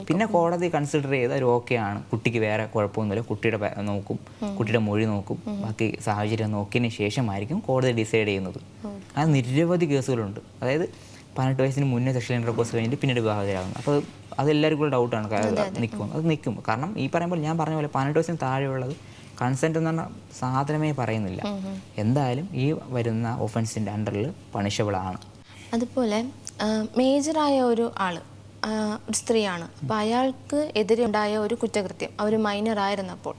പിന്നെ കോടതി കൺസിഡർ ചെയ്ത് ഒരു ഓക്കെയാണ്, കുട്ടിക്ക് വേറെ കുഴപ്പമൊന്നുമില്ല, കുട്ടിയുടെ നോക്കും, കുട്ടിയുടെ മൊഴി നോക്കും, ബാക്കി സാഹചര്യം നോക്കിയതിന് ശേഷമായിരിക്കും കോടതി ഡിസൈഡ് ചെയ്യുന്നത്. അത് നിരവധി കേസുകളുണ്ട്. അതായത് 18 വയസ്സിന് മുന്നേ സെക്ഷൽ ഇൻ്റർകോഴ്സ് കഴിഞ്ഞിട്ട് പിന്നീട് വിവാഹിതരാകുന്നു. അപ്പോൾ അതെല്ലാവർക്കും ഡൗട്ടാണ് നിൽക്കും. അത് നിൽക്കും. കാരണം ഈ പറയുമ്പോൾ ഞാൻ പറഞ്ഞ പോലെ 18 വയസ്സിന് താഴെയുള്ളത് കൺസെൻറ്റ് എന്ന് പറഞ്ഞ സാധനമേ പറയുന്നില്ല. എന്തായാലും ഈ വരുന്ന ഒഫൻസിൻ്റെ അണ്ടറിൽ പണിഷബിൾ ആണ്. അതുപോലെ മേജറായ ഒരു ആൾ ഒരു സ്ത്രീയാണ്. അപ്പോൾ അയാൾക്ക് എതിരെ ഉണ്ടായ ഒരു കുറ്റകൃത്യം, അവർ മൈനർ ആയിരുന്നപ്പോൾ,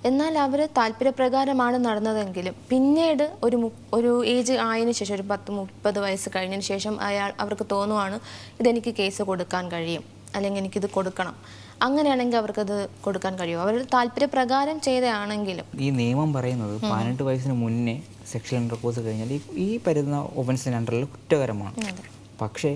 എന്നാൽ അവർ താല്പര്യപ്രകാരമാണ് നടന്നതെങ്കിലും പിന്നീട് ഒരു ഏജ് ആയതിനു ശേഷം, ഒരു 10-30 വയസ്സ് കഴിഞ്ഞതിന് ശേഷം അവർക്ക് തോന്നുവാണ് ഇതെനിക്ക് കേസ് കൊടുക്കാൻ കഴിയും, അല്ലെങ്കിൽ എനിക്കിത് കൊടുക്കണം. അങ്ങനെയാണെങ്കിൽ അവർക്കത് കൊടുക്കാൻ കഴിയുമോ? അവർ താല്പര്യപ്രകാരം ചെയ്തതാണെങ്കിലും ഈ നിയമം പറയുന്നത് 18 വയസ്സിന് മുന്നേ സെക്ഷൽ ഇൻ്റർകോഴ്സ് കഴിഞ്ഞാൽ ഈ വരുന്ന ഒഫൻസിൻ്റെ അണ്ടറിൽ കുറ്റകരമാണ്. പക്ഷേ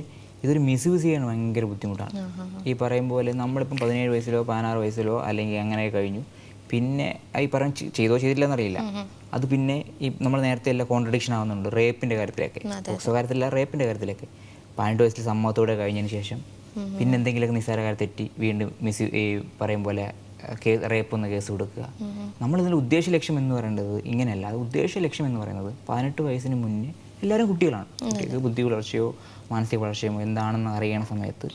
ഇതൊരു മിസ്യൂസ് ചെയ്യാൻ ഭയങ്കര ബുദ്ധിമുട്ടാണ്. ഈ പറയും പോലെ നമ്മളിപ്പം 17 വയസ്സിലോ 16 വയസ്സിലോ അല്ലെങ്കിൽ അങ്ങനെ കഴിഞ്ഞു, പിന്നെ ഈ പറയും ചെയ്തോ ചെയ്തില്ലെന്നറിയില്ല, അത് പിന്നെ ഈ നമ്മൾ നേരത്തെ എല്ലാം കോൺട്രഡിക്ഷൻ ആവുന്നുണ്ട്. റേപ്പിൻ്റെ കാര്യത്തിലൊക്കെ, കാര്യത്തിലല്ല റേപ്പിൻ്റെ കാര്യത്തിലൊക്കെ 18 വയസ്സിൽ സമ്മതത്തോടെ കഴിഞ്ഞതിന് ശേഷം പിന്നെ എന്തെങ്കിലുമൊക്കെ നിസ്സാര കാര്യം തെറ്റി വീണ്ടും ഈ പറയും പോലെ റേപ്പ് എന്ന കേസ് കൊടുക്കുക. നമ്മളിതിൻ്റെ ഉദ്ദേശ ലക്ഷ്യം എന്ന് പറയുന്നത് ഇങ്ങനെയല്ല. അത് ഉദ്ദേശ ലക്ഷ്യം എന്ന് പറയുന്നത് 18 വയസ്സിന് മുന്നേ എല്ലാവരും കുട്ടികളാണ്. കുട്ടികൾക്ക് ബുദ്ധി വളർച്ചയോ മാനസിക വളർച്ചയോ എന്താണെന്ന് അറിയണ സമയത്ത്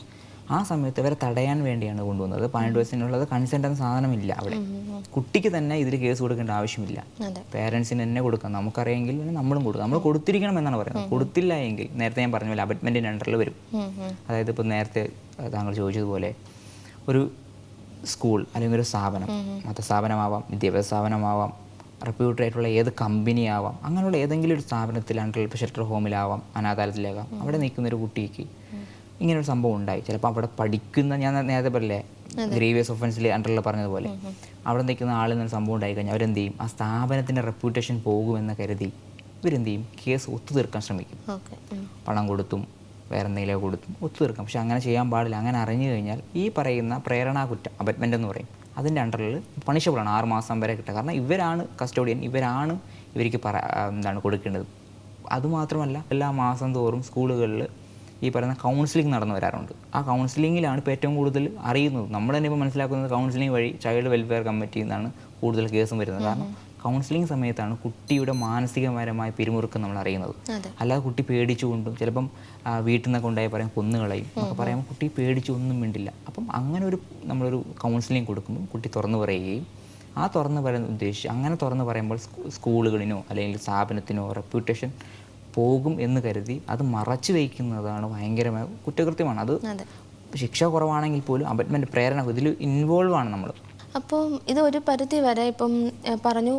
ആ സമയത്ത് അവരെ തടയാൻ വേണ്ടിയാണ് കൊണ്ടുവന്നത്. 18 വയസ്സിനുള്ളത് കൺസെൻ്റ് എന്ന സാധനമില്ല അവിടെ. കുട്ടിക്ക് തന്നെ ഇതിൽ കേസ് കൊടുക്കേണ്ട ആവശ്യമില്ല, പേരൻസിന് തന്നെ കൊടുക്കാം. നമുക്കറിയെങ്കിൽ നമ്മളും കൊടുക്കാം. നമ്മൾ കൊടുത്തിരിക്കണം എന്നാണ് പറയുന്നത്. കൊടുത്തില്ല എങ്കിൽ നേരത്തെ ഞാൻ പറഞ്ഞ പോലെ അബറ്റ്മെൻറ്റിൻ്റെ അണ്ടറിൽ വരും. അതായത് ഇപ്പോൾ നേരത്തെ താങ്കൾ ചോദിച്ചതുപോലെ ഒരു സ്കൂൾ അല്ലെങ്കിൽ ഒരു സ്ഥാപനം, മതസ്ഥാപനമാവാം, വിദ്യാഭ്യാസ സ്ഥാപനമാവാം, റെപ്യൂട്ടഡ് ആയിട്ടുള്ള ഏത് കമ്പനി ആവാം, അങ്ങനെയുള്ള ഏതെങ്കിലും ഒരു സ്ഥാപനത്തിൽ അണ്ടറിൽ ഇപ്പോൾ ഷെൽട്ടർ ഹോമിലാവാം, അനാഥാലയത്തിലാകാം, അവിടെ നിൽക്കുന്നൊരു കുട്ടിക്ക് ഇങ്ങനൊരു സംഭവം ഉണ്ടായി. ചിലപ്പോൾ അവിടെ പഠിക്കുന്ന, ഞാൻ നേരത്തെ പറയില്ലേ ഗ്രീവിയസ് ഒഫൻസിൽ അണ്ടറിൽ പറഞ്ഞതുപോലെ, അവിടെ നിൽക്കുന്ന ആളിൽ നിന്ന് സംഭവം ഉണ്ടായി കഴിഞ്ഞാൽ അവരെന്ത് ചെയ്യും? ആ സ്ഥാപനത്തിൻ്റെ റെപ്യൂട്ടേഷൻ പോകുമെന്ന് കരുതി ഇവരെന്ത് ചെയ്യും? കേസ് ഒത്തുതീർക്കാൻ ശ്രമിക്കും. പണം കൊടുത്തും വേറെ എന്തെങ്കിലും കൊടുത്തും ഒത്തുതീർക്കാം. പക്ഷെ അങ്ങനെ ചെയ്യാൻ പാടില്ല. അങ്ങനെ അറിഞ്ഞു കഴിഞ്ഞാൽ ഈ പറയുന്ന പ്രേരണാ കുറ്റം, അബറ്റ്മെൻ്റ് എന്ന് പറയും, അതിൻ്റെ അണ്ടറിൽ പണിഷബിളാണ്. 6 മാസം വരെ കിട്ടുക. കാരണം ഇവരാണ് കസ്റ്റോഡിയൻ, ഇവരാണ് ഇവർക്ക് കൊടുക്കേണ്ടത്. അതുമാത്രമല്ല, എല്ലാ മാസം തോറും സ്കൂളുകളിൽ ഈ പറയുന്ന കൗൺസിലിംഗ് നടന്നു വരാറുണ്ട്. ആ കൗൺസിലിങ്ങിലാണ് ഇപ്പോൾ ഏറ്റവും കൂടുതൽ അറിയുന്നത്. നമ്മൾ തന്നെ ഇപ്പോൾ മനസ്സിലാക്കുന്നത് കൗൺസിലിംഗ് വഴി ചൈൽഡ് വെൽഫെയർ കമ്മിറ്റിയിൽ നിന്നാണ് കൂടുതൽ കേസും വരുന്നത്. കാരണം കൗൺസിലിംഗ് സമയത്താണ് കുട്ടിയുടെ മാനസികപരമായ പിരിമുറുക്കം നമ്മൾ അറിയുന്നത്. അല്ലാതെ കുട്ടി പേടിച്ചുകൊണ്ടും ചിലപ്പം വീട്ടിൽ നിന്നൊക്കെ ഉണ്ടായി പറയും കൊന്നുകളയും എന്നൊക്കെ പറയുമ്പോൾ കുട്ടി പേടിച്ചൊന്നും വേണ്ടില്ല. അപ്പം അങ്ങനെ നമ്മളൊരു കൗൺസിലിംഗ് കൊടുക്കുമ്പോൾ കുട്ടി തുറന്നു പറയുകയും ആ തുറന്ന് പറയുന്ന ഉദ്ദേശിച്ച് അങ്ങനെ തുറന്ന് പറയുമ്പോൾ സ്കൂളുകളിനോ അല്ലെങ്കിൽ സ്ഥാപനത്തിനോ റെപ്യൂട്ടേഷൻ പോകും എന്ന് കരുതി അത് മറച്ചു വയ്ക്കുന്നതാണ് ഭയങ്കരമായ കുറ്റകൃത്യമാണ്. അത് ശിക്ഷ കുറവാണെങ്കിൽ പോലും അബറ്റ്മെൻറ്റ് പ്രേരണ ഇതിൽ ഇൻവോൾവ് ആണ് നമ്മൾ. അപ്പം ഇത് ഒരു പരിധി വരെ ഇപ്പം പറഞ്ഞു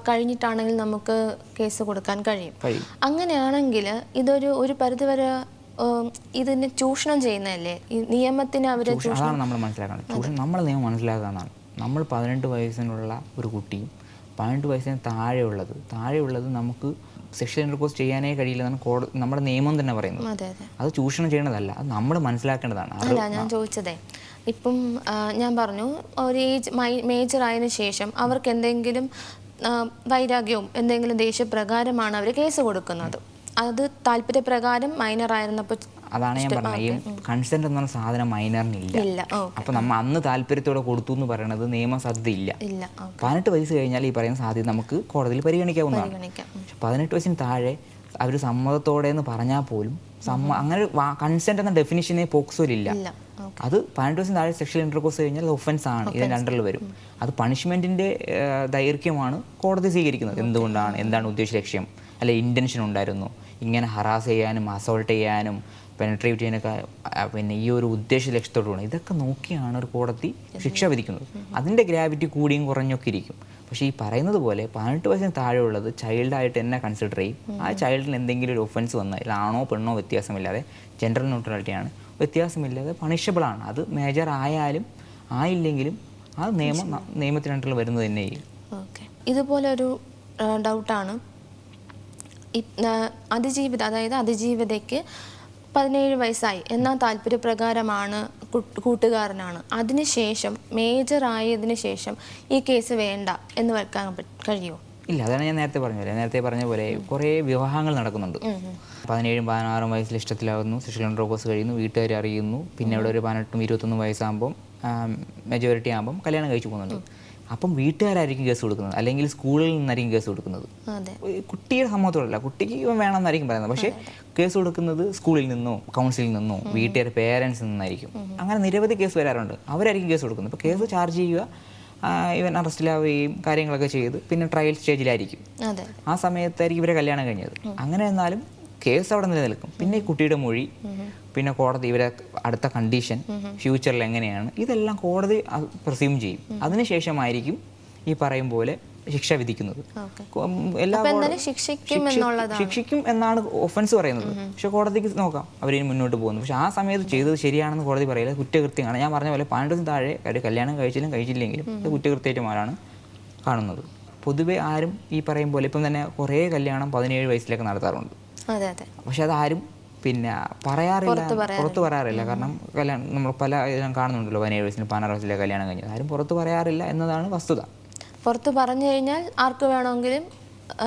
കഴിഞ്ഞിട്ടാണെങ്കിൽ നമുക്ക് കേസ് കൊടുക്കാൻ കഴിയും. അങ്ങനെയാണെങ്കിൽ ഒരു പരിധി വരെ ഇതിനെ ചൂഷണം ചെയ്യുന്നതല്ലേ ഈ നിയമത്തിന്? അതാണ് നമ്മൾ മനസ്സിലാക്കുന്നത്. ചൂഷണം നമ്മളെ നിയമം മനസ്സിലാക്കാന്നാണ്. നമ്മൾ 18 വയസ്സിനുള്ള ഒരു കുട്ടിയും 18 വയസ്സിന് താഴെയുള്ളത് നമുക്ക് സെക്ഷൽ ഇൻ്റർകോഴ്സ് ചെയ്യാനേ കഴിയില്ലെന്നാണ് നമ്മുടെ നിയമം തന്നെ പറയുന്നത്. അത് ചൂഷണം ചെയ്യണതല്ല, അത് നമ്മൾ മനസ്സിലാക്കേണ്ടതാണ്. അല്ല, ഞാൻ ചോദിച്ചതേ ഇപ്പം ഞാൻ പറഞ്ഞു ഒരു ഏജ് മേജർ ആയതിനു ശേഷം അവർക്ക് എന്തെങ്കിലും വൈരാഗ്യവും എന്തെങ്കിലും ദേഷ്യപ്രകാരമാണ് അവർ കേസ് കൊടുക്കുന്നത്. അത് താല്പര്യപ്രകാരം മൈനർ ആയിരുന്നപ്പോൾ അതാണ് ഞാൻ പറഞ്ഞത്. ഈ കൺസെന്റ് എന്ന സാധനം മൈനറിനില്ല. അപ്പൊ നമ്മൾ അന്ന് താല്പര്യത്തോടെ കൊടുത്തു എന്ന് പറയുന്നത് നിയമസാധ്യതയില്ല. 18 വയസ്സ് കഴിഞ്ഞാൽ ഈ പറയുന്ന സാധ്യത നമുക്ക് കോടതിയിൽ പരിഗണിക്കാവുന്നതാണ്. 18 വയസ്സിന് താഴെ അവർ സമ്മതത്തോടെ എന്ന് പറഞ്ഞാൽ പോലും അങ്ങനെ കൺസെന്റ് എന്ന ഡെഫിനിഷനെ പോക്സോയിലില്ല. അത് 18 വയസ്സിന് താഴെ സെക്ഷൽ ഇൻ്റർകോഴ്സ് കഴിഞ്ഞാൽ അത് ഒഫൻസ് ആണ്, ഇതിൻ്റെ അണ്ടറിൽ വരും. അത് പണിഷ്മെന്റിന്റെ ദൈർഘ്യമാണ് കോടതി സ്വീകരിക്കുന്നത്. എന്താണ് ഉദ്ദേശ ലക്ഷ്യം, അല്ലെ ഇൻറ്റൻഷൻ ഉണ്ടായിരുന്നു, ഇങ്ങനെ ഹറാസ് ചെയ്യാനും അസോൾട്ട് ചെയ്യാനും പെനട്രേറ്റ് ചെയ്യാനൊക്കെ പിന്നെ ഈ ഒരു ഉദ്ദേശ ലക്ഷ്യത്തോടുകൂടി ഇതൊക്കെ നോക്കിയാണ് ഒരു കോടതി ശിക്ഷ വിധിക്കുന്നത്. അതിൻ്റെ ഗ്രാവിറ്റി കൂടിയും കുറഞ്ഞൊക്കെ ഇരിക്കും. പക്ഷേ ഈ പറയുന്നത് പോലെ 18 വയസ്സിന് താഴെയുള്ളത് ചൈൽഡായിട്ട് എന്നെ കൺസിഡർ ചെയ്യും. ആ ചൈൽഡിന് എന്തെങ്കിലും ഒരു ഒഫൻസ് വന്നാൽ ആണോ പെണ്ണോ വ്യത്യാസമില്ലാതെ, ജെൻഡർ ന്യൂട്രാലിറ്റിയാണ്, വ്യത്യാസമില്ലാതെ പണിഷബിളാണ്. അത് മേജർ ആയാലും ആയില്ലെങ്കിലും ആ നിയമത്തിനകത്തുള്ള വരുന്നത് തന്നെ ചെയ്യും. ഓക്കെ, ഇതുപോലെ ഒരു ഡൗട്ടാണ്. അതിജീവിതയ്ക്ക് 17 വയസ്സായി, എന്നാൽ താല്പര്യപ്രകാരമാണ്, കൂട്ടുകാരനാണ്. അതിനുശേഷം മേജർ ആയതിനു ശേഷം ഈ കേസ് വേണ്ട എന്ന് വെക്കാൻ കഴിയുമോ? ഇല്ല, അതാണ് ഞാൻ നേരത്തെ പറഞ്ഞ പോലെ കുറേ വിവാഹങ്ങൾ നടക്കുന്നുണ്ട്. 17, 16 വയസ്സിൽ ഇഷ്ടത്തിലാകുന്നു, സെക്ഷൽ ഇൻട്രോകോഴ്സ് കഴിയുന്നു, വീട്ടുകാർ അറിയുന്നു, പിന്നെ അവിടെ ഒരു 18, 21 വയസ്സാകുമ്പം മെജോറിറ്റി ആകുമ്പം കല്യാണം കഴിച്ചു പോകുന്നുണ്ട്. അപ്പം വീട്ടുകാരായിരിക്കും കേസ് കൊടുക്കുന്നത്, അല്ലെങ്കിൽ സ്കൂളിൽ നിന്നായിരിക്കും കേസ് കൊടുക്കുന്നത്. കുട്ടിയുടെ സമ്മതത്തോടല്ല, കുട്ടിക്ക് ഇവൻ വേണമെന്നായിരിക്കും പറയുന്നത്, പക്ഷേ കേസ് കൊടുക്കുന്നത് സ്കൂളിൽ നിന്നോ കൗൺസിലിൽ നിന്നോ വീട്ടുകാരുടെ പേരൻസിൽ നിന്നായിരിക്കും. അങ്ങനെ നിരവധി കേസ് വരാറുണ്ട്, അവരായിരിക്കും കേസ് കൊടുക്കുന്നത്. ഇപ്പോൾ കേസ് ചാർജ് ചെയ്യുക, ഇവൻ അറസ്റ്റിലാവുകയും കാര്യങ്ങളൊക്കെ ചെയ്ത് പിന്നെ ട്രയൽ സ്റ്റേജിലായിരിക്കും. ആ സമയത്തായിരിക്കും ഇവരെ കല്യാണം കഴിഞ്ഞത്. അങ്ങനെ എന്നാലും കേസ് അവിടെ നിലനിൽക്കും. പിന്നെ ഈ കുട്ടിയുടെ മൊഴി, പിന്നെ കോടതി ഇവരെ അടുത്ത കണ്ടീഷൻ, ഫ്യൂച്ചറിൽ എങ്ങനെയാണ്, ഇതെല്ലാം കോടതി പ്രസ്യൂം ചെയ്യും. അതിനുശേഷമായിരിക്കും ഈ പറയും പോലെ ശിക്ഷ വിധിക്കുന്നത്. ശിക്ഷിക്കും എന്നാണ് ഒഫൻസ് പറയുന്നത്. പക്ഷെ കോടതിക്ക് നോക്കാം അവരിനി മുന്നോട്ട് പോകുന്നു. പക്ഷെ ആ സമയത്ത് ചെയ്തത് ശരിയാണെന്ന് കോടതി പറയില്ല, കുറ്റകൃത്യമാണ്. ഞാൻ പറഞ്ഞ പോലെ 18 താഴെ അവർ കല്യാണം കഴിച്ചില്ലെങ്കിലും അത് കുറ്റകൃത്യമായിട്ടാണ് കാണുന്നത്. പൊതുവെ ആരും ഈ പറയും പോലെ ഇപ്പം തന്നെ കുറേ കല്യാണം 17 വയസ്സിലൊക്കെ നടത്താറുണ്ട്. പക്ഷെ അതാരും പിന്നെ പുറത്ത് പറയാറില്ല. കാരണം കല്യാണം നമ്മൾ പല ഇതിലും കാണുന്നുണ്ടല്ലോ, 17 വയസ്സിന് 16 വയസ്സിലെ കല്യാണം കഴിഞ്ഞത് ആരും പുറത്ത് പറയാറില്ല എന്നതാണ് വസ്തുത. പുറത്ത് പറഞ്ഞു കഴിഞ്ഞാൽ ആർക്ക് വേണമെങ്കിലും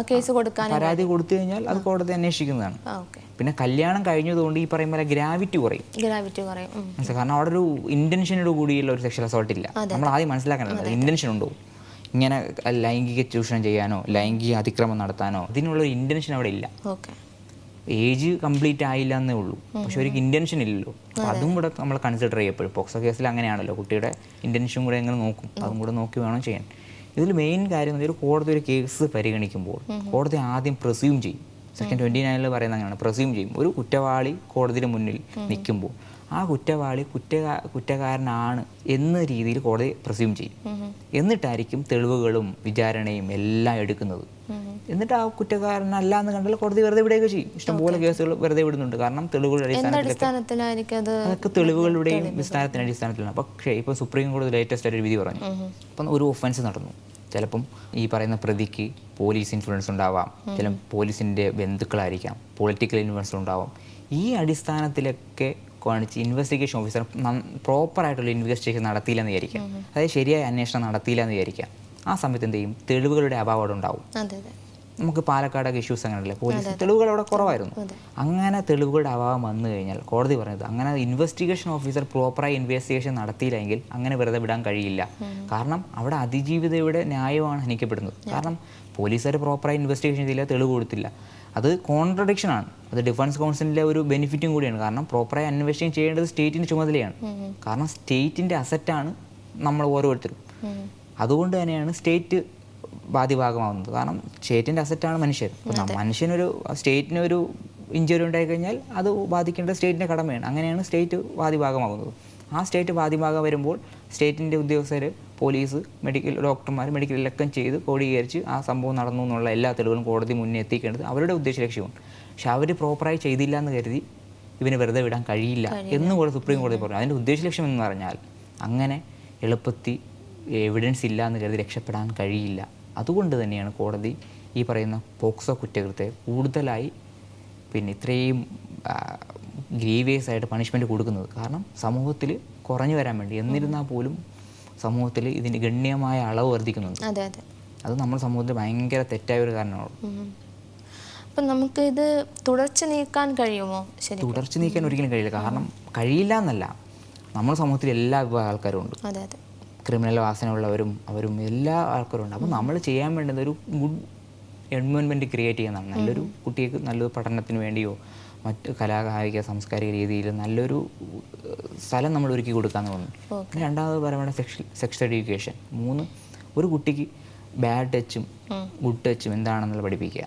കേസ് കൊടുക്കാൻ, പരാതി കൊടുത്തു കഴിഞ്ഞാൽ അത് കോടതി അന്വേഷിക്കുന്നതാണ്. പിന്നെ കല്യാണം കഴിഞ്ഞതുകൊണ്ട് ഈ പറയുമ്പോൾ ഗ്രാവിറ്റി കുറയും. കാരണം അവിടെ ഒരു ഇന്റൻഷനോട് കൂടിയുള്ള ഒരു സെക്ഷൽ അസോൾട്ട് ഇല്ല. നമ്മൾ ആദ്യം മനസ്സിലാക്കേണ്ടത് ഇന്റൻഷൻ ഉണ്ടോ, ഇങ്ങനെ ലൈംഗിക ചൂഷണം ചെയ്യാനോ ലൈംഗിക അതിക്രമം നടത്താനോ ഇതിനുള്ളൊരു ഇന്റൻഷൻ അവിടെ ഇല്ല. ഏജ് കംപ്ലീറ്റ് ആയില്ല എന്നേ ഉള്ളൂ, പക്ഷെ ഒരു ഇന്റൻഷൻ ഇല്ലല്ലോ. അപ്പോൾ അതും കൂടെ നമ്മൾ കൺസിഡർ ചെയ്യപ്പെടും. പോക്സോ കേസിൽ അങ്ങനെയാണല്ലോ, കുട്ടിയുടെ ഇന്റൻഷൻ കൂടെ എങ്ങനെ നോക്കും, അതും കൂടെ നോക്കി വേണം ചെയ്യാൻ. ഇതിൽ മെയിൻ കാര്യം എന്ന് വെച്ചാൽ കോടതി ഒരു കേസ് പരിഗണിക്കുമ്പോൾ കോടതി ആദ്യം പ്രസ്യൂം ചെയ്യും. സെക്ഷൻ 29 പറയുന്നത് അങ്ങനെയാണ്, പ്രസ്യൂം ചെയ്യും. ഒരു കുറ്റവാളി കോടതിയുടെ മുന്നിൽ നിൽക്കുമ്പോൾ ആ കുറ്റവാളി കുറ്റക്കാരനാണ് എന്ന രീതിയിൽ കോടതി പ്രസ്യൂം ചെയ്യും. എന്നിട്ടായിരിക്കും തെളിവുകളും വിചാരണയും എല്ലാം എടുക്കുന്നത്. എന്നിട്ട് ആ കുറ്റക്കാരനല്ല എന്ന് കണ്ടാൽ കോടതി വെറുതെ വിടുകയൊക്കെ ചെയ്യും. ഇഷ്ടംപോലെ കേസുകൾ വെറുതെ വിടുന്നുണ്ട്. കാരണം തെളിവുകളുടെ അതൊക്കെ തെളിവുകളുടെയും അടിസ്ഥാനത്തിലാണ്. പക്ഷേ ഇപ്പം സുപ്രീം കോടതി ലേറ്റസ്റ്റ് ആയിട്ട് ഒരു വിധി പറഞ്ഞു. അപ്പം ഒരു ഒഫൻസ് നടന്നു, ചിലപ്പം ഈ പറയുന്ന പ്രതിക്ക് പോലീസ് ഇൻഫ്ലുവൻസ് ഉണ്ടാവാം, ചില പോലീസിൻ്റെ ബന്ധുക്കളായിരിക്കാം, പൊളിറ്റിക്കൽ ഇൻഫ്ലുവൻസ് ഉണ്ടാവാം. ഈ അടിസ്ഥാനത്തിലൊക്കെ കാണിച്ച് ഇൻവെസ്റ്റിഗേഷൻ ഓഫീസർ പ്രോപ്പറായിട്ടുള്ള ഇൻവെസ്റ്റിഗേഷൻ നടത്തിയില്ലെന്ന് വിചാരിക്കാം, അതായത് ശരിയായ അന്വേഷണം നടത്തിയില്ലെന്ന് വിചാരിക്കാം. ആ സമയത്ത് എന്ത് ചെയ്യും, തെളിവുകളുടെ അഭാവം അവിടെ ഉണ്ടാവും. നമുക്ക് പാലക്കാടൊക്കെ ഇഷ്യൂസ് അങ്ങനെയല്ലേ, പോലീസ് തെളിവുകൾ അവിടെ കുറവായിരുന്നു. അങ്ങനെ തെളിവുകളുടെ അഭാവം വന്നു കഴിഞ്ഞാൽ കോടതി പറഞ്ഞത് അങ്ങനെ ഇൻവെസ്റ്റിഗേഷൻ ഓഫീസർ പ്രോപ്പറായി ഇൻവെസ്റ്റിഗേഷൻ നടത്തിയില്ലെങ്കിൽ അങ്ങനെ വെറുതെ വിടാൻ കഴിയില്ല. കാരണം അവിടെ അതിജീവിതയുടെ ന്യായമാണ് ഹനിക്കപ്പെടുന്നത്. കാരണം പോലീസുകാർ പ്രോപ്പറായി ഇൻവെസ്റ്റിഗേഷൻ ചെയ്തില്ല, തെളിവ് കൊടുത്തില്ല, അത് കോൺട്രഡിക്ഷനാണ്. അത് ഡിഫൻസ് കൗൺസിലിൻ്റെ ഒരു ബെനിഫിറ്റും കൂടിയാണ്. കാരണം പ്രോപ്പറായി അന്വേഷണം ചെയ്യേണ്ടത് സ്റ്റേറ്റിൻ്റെ ചുമതലയാണ്. കാരണം സ്റ്റേറ്റിൻ്റെ അസറ്റാണ് നമ്മൾ ഓരോരുത്തരും. അതുകൊണ്ട് തന്നെയാണ് സ്റ്റേറ്റ് ബാധ്യഭാഗമാകുന്നത്. കാരണം സ്റ്റേറ്റിൻ്റെ അസറ്റാണ് മനുഷ്യർ. മനുഷ്യനൊരു സ്റ്റേറ്റിനൊരു ഇഞ്ചുറി ഉണ്ടായിക്കഴിഞ്ഞാൽ അത് ബാധിക്കേണ്ടത് സ്റ്റേറ്റിൻ്റെ കടമയാണ്. അങ്ങനെയാണ് സ്റ്റേറ്റ് ബാധ്യഭാഗമാകുന്നത്. ആ സ്റ്റേറ്റ് ബാധ്യഭാഗം വരുമ്പോൾ സ്റ്റേറ്റിൻ്റെ ഉദ്യോഗസ്ഥർ, പോലീസ്, ഡോക്ടർമാർ മെഡിക്കൽ ചെയ്ത് ക്രോഡീകരിച്ച് ആ സംഭവം നടന്നു എന്നുള്ള എല്ലാ തെളിവുകളും കോടതി മുന്നേ എത്തിക്കേണ്ടത് അവരുടെ ഉദ്ദേശ ലക്ഷ്യമാണ്. പക്ഷെ അവർ പ്രോപ്പറായി ചെയ്തില്ല എന്ന് കരുതി ഇവന് വെറുതെ വിടാൻ കഴിയില്ല എന്നുകൂടെ സുപ്രീം കോടതി പറഞ്ഞു. അതിൻ്റെ ഉദ്ദേശ ലക്ഷ്യം എന്ന് പറഞ്ഞാൽ അങ്ങനെ എളുപ്പത്തിൽ എവിഡൻസ് ഇല്ല എന്ന് കരുതി രക്ഷപ്പെടാൻ കഴിയില്ല. അതുകൊണ്ട് തന്നെയാണ് കോടതി ഈ പറയുന്ന പോക്സോ കുറ്റകൃത്യത്തെ കൂടുതലായി പിന്നെ ഇത്രയും ഗ്രീവിയസ് ആയിട്ട് പണിഷ്മെൻറ്റ് കൊടുക്കുന്നത്. കാരണം സമൂഹത്തിൽ കുറഞ്ഞു വരാൻ വേണ്ടി. എന്നിരുന്നാൽ പോലും സമൂഹത്തിൽ ഇതിന് ഗണ്യമായ അളവ് വർദ്ധിക്കുന്നുണ്ട്. അത് നമ്മുടെ സമൂഹത്തിൽ ഭയങ്കര തെറ്റായ ഒരു കാരണമാണ്. അപ്പം നമുക്ക് ഇത് തുടർച്ച നീക്കാൻ കഴിയുമോ? തുടർച്ച നീക്കാൻ ഒരിക്കലും കഴിയില്ല. കാരണം കഴിയില്ല എന്നല്ല, നമ്മുടെ സമൂഹത്തിൽ എല്ലാ വിഭാഗം ആൾക്കാരും ഉണ്ട്. ക്രിമിനൽ വാസനയുള്ളവരും അവരും എല്ലാ ആൾക്കാരും ഉണ്ട്. അപ്പോൾ നമ്മൾ ചെയ്യാൻ വേണ്ടത് ഒരു ഗുഡ് എൻവയോൺമെൻറ്റ് ക്രിയേറ്റ് ചെയ്യുന്നതാണ്. നല്ലൊരു കുട്ടിക്ക് നല്ലൊരു പഠനത്തിന് വേണ്ടിയോ മറ്റ് കലാകായിക സാംസ്കാരിക രീതിയിൽ നല്ലൊരു സ്ഥലം നമ്മൾ ഒരുക്കി കൊടുക്കാമെന്ന് തോന്നുന്നു. പിന്നെ രണ്ടാമത് പറയുമ്പോൾ സെക്സ് എഡ്യൂക്കേഷൻ. 3, ഒരു കുട്ടിക്ക് ബാഡ് ടച്ചും ഗുഡ് ടച്ചും എന്താണെന്നുള്ള പഠിപ്പിക്കുക.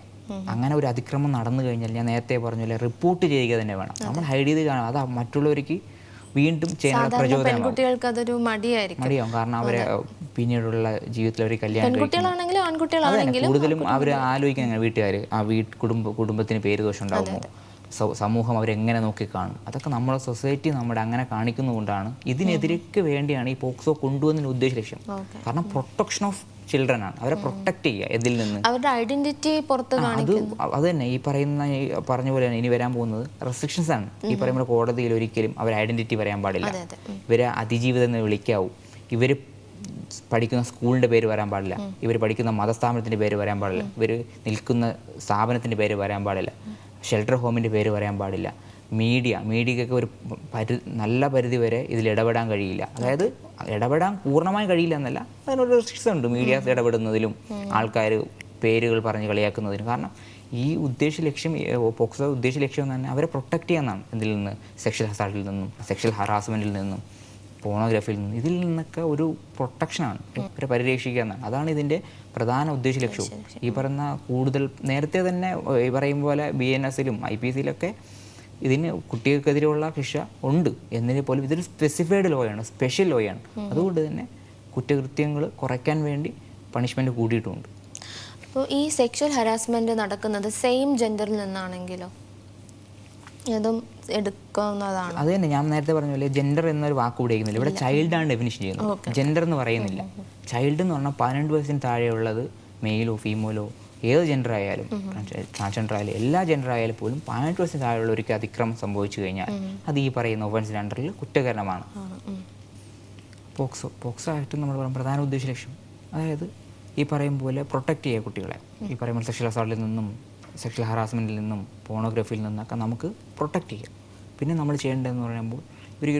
അങ്ങനെ ഒരു അതിക്രമം നടന്നു കഴിഞ്ഞാൽ ഞാൻ നേരത്തെ പറഞ്ഞ റിപ്പോർട്ട് ചെയ്യുക തന്നെ വേണം. നമ്മൾ ഹൈഡ് ചെയ്ത് കാണാം, അത് മറ്റുള്ളവർക്ക് വീണ്ടും ചെയ്യാനുള്ള പ്രചോദനമാകും. മടിയാവും. കാരണം അവരെ പിന്നീടുള്ള ജീവിതത്തിൽ അവർ കല്യാണം കഴിക്കും. പെൺകുട്ടികളാണെങ്കിലും ആൺകുട്ടികളാണെങ്കിലും കൂടുതലും അവർ ആലോചിക്കാൻ വീട്ടുകാർ ആ കുടുംബത്തിന് പേര് ദോഷം ഉണ്ടാകുമോ, സമൂഹം അവരെങ്ങനെ നോക്കിക്കാണും, അതൊക്കെ നമ്മളെ സൊസൈറ്റി നമ്മുടെ അങ്ങനെ കാണിക്കുന്നതുകൊണ്ടാണ് ഇതിനെതിരേക്ക് വേണ്ടിയാണ് ഈ പോക്സോ കൊണ്ടുവന്നതിന് ഉദ്ദേശ ലക്ഷ്യം. കാരണം പ്രൊട്ടക്ഷൻ ഓഫ് ചിൽഡ്രൻ ആണ്, അവരെ പ്രൊട്ടക്ട് ചെയ്യുക ഇതിൽ നിന്ന്, അവരുടെ ഐഡന്റിറ്റി പുറത്ത് അത് തന്നെ ഈ പറഞ്ഞ പോലെ ഇനി വരാൻ പോകുന്നത് റെസ്ട്രിക്ഷൻസ് ആണ്. ഈ പറയുമ്പോൾ കോടതിയിൽ ഒരിക്കലും അവർ ഐഡന്റിറ്റി പറയാൻ പാടില്ല, ഇവരെ അതിജീവിതം എന്ന് വിളിക്കാവൂ, ഇവർ പഠിക്കുന്ന സ്കൂളിൻ്റെ പേര് വരാൻ പാടില്ല, ഇവർ പഠിക്കുന്ന മതസ്ഥാപനത്തിൻ്റെ പേര് വരാൻ പാടില്ല, ഇവർ നിൽക്കുന്ന സ്ഥാപനത്തിൻ്റെ പേര് വരാൻ പാടില്ല, ഷെൽട്ടർ ഹോമിൻ്റെ പേര് പറയാൻ പാടില്ല, മീഡിയക്കൊക്കെ ഒരു നല്ല പരിധി വരെ ഇതിൽ ഇടപെടാൻ കഴിയില്ല. അതായത് ഇടപെടാൻ പൂർണ്ണമായും കഴിയില്ല എന്നല്ല, അതിനൊരു റെസ്ട്രിക്ഷൻ ഉണ്ട് മീഡിയാസ് ഇടപെടുന്നതിലും ആൾക്കാർ പേരുകൾ പറഞ്ഞ് കളിയാക്കുന്നതിനും. കാരണം ഈ പോക്സോ ഉദ്ദേശ ലക്ഷ്യം തന്നെ അവരെ പ്രൊട്ടക്റ്റ് ചെയ്യാന്നാണ്. ഇതിൽ നിന്ന് സെക്ഷൽ അസാൾട്ടിൽ നിന്നും, സെക്ഷൽ ഹറാസ്മെൻറ്റിൽ നിന്നും, പോണോഗ്രാഫിയിൽ നിന്നും, ഇതിൽ നിന്നൊക്കെ ഒരു പ്രൊട്ടക്ഷനാണ്, ഇവരെ പരിരക്ഷിക്കുക എന്നാണ്. അതാണ് ഇതിൻ്റെ പ്രധാന ഉദ്ദേശ ലക്ഷ്യവും. ഈ പറയുന്ന കൂടുതൽ നേരത്തെ തന്നെ ഈ പറയും പോലെ BNS-ലും IPC-ലൊക്കെ ഇതിന് കുട്ടികൾക്കെതിരെയുള്ള ശിക്ഷ ഉണ്ട്. എന്നതിനെ പോലും ഇതൊരു സ്പെസിഫൈഡ് ലോയാണ്, സ്പെഷ്യൽ ലോയാണ്. അതുകൊണ്ട് തന്നെ കുറ്റകൃത്യങ്ങൾ കുറയ്ക്കാൻ വേണ്ടി പണിഷ്മെൻറ്റ് കൂടിയിട്ടുമുണ്ട്. അപ്പോൾ ഈ സെക്ഷൽ ഹരാസ്മെൻറ്റ് നടക്കുന്നത് സെയിം ജെൻഡറിൽ നിന്നാണെങ്കിലോ അതും എടുക്കുന്നതാണ്? അത് തന്നെ ഞാൻ നേരത്തെ പറഞ്ഞ പോലെ ജെൻഡർ എന്നൊരു വാക്ക് ഉപയോഗിക്കുന്നില്ല. ഇവിടെ ചൈൽഡാണ് ഡെഫിനിഷൻ ചെയ്യുന്നത്, ജെൻഡർ എന്ന് പറയുന്നില്ല. ചൈൽഡ് എന്ന് പറഞ്ഞാൽ 12 വയസ്സിന് താഴെയുള്ളത് മെയിലോ ഫീമെയിലോ ഏത് ജെൻഡർ ആയാലും, ട്രാൻസ്ജെൻഡർ ആയാലും എല്ലാ ജെൻഡർ ആയാലും പോലും 18 വയസ്സിന് താഴെയുള്ളവർക്ക് അതിക്രമം സംഭവിച്ചു കഴിഞ്ഞാൽ അത് ഈ പറയുന്ന ഒഫൻസിൻ്റെ അണ്ടറിൽ കുറ്റകരമാണ്. പോക്സോ ആയിട്ട് നമ്മൾ പറയുന്ന പ്രധാന ഉദ്ദേശ ലക്ഷ്യം അതായത് ഈ പറയും പോലെ പ്രൊട്ടക്റ്റ് ചെയ്യുക കുട്ടികളെ. ഈ പറയുമ്പോൾ സെക്ഷൽ അസോൾട്ടിൽ നിന്നും, സെക്ഷൽ ഹറാസ്മെൻറ്റിൽ നിന്നും, പോണോഗ്രാഫിയിൽ നിന്നൊക്കെ നമുക്ക് പ്രൊട്ടക്റ്റ് ചെയ്യാം. പിന്നെ നമ്മൾ ചെയ്യേണ്ടതെന്ന് പറയുമ്പോൾ ഒരു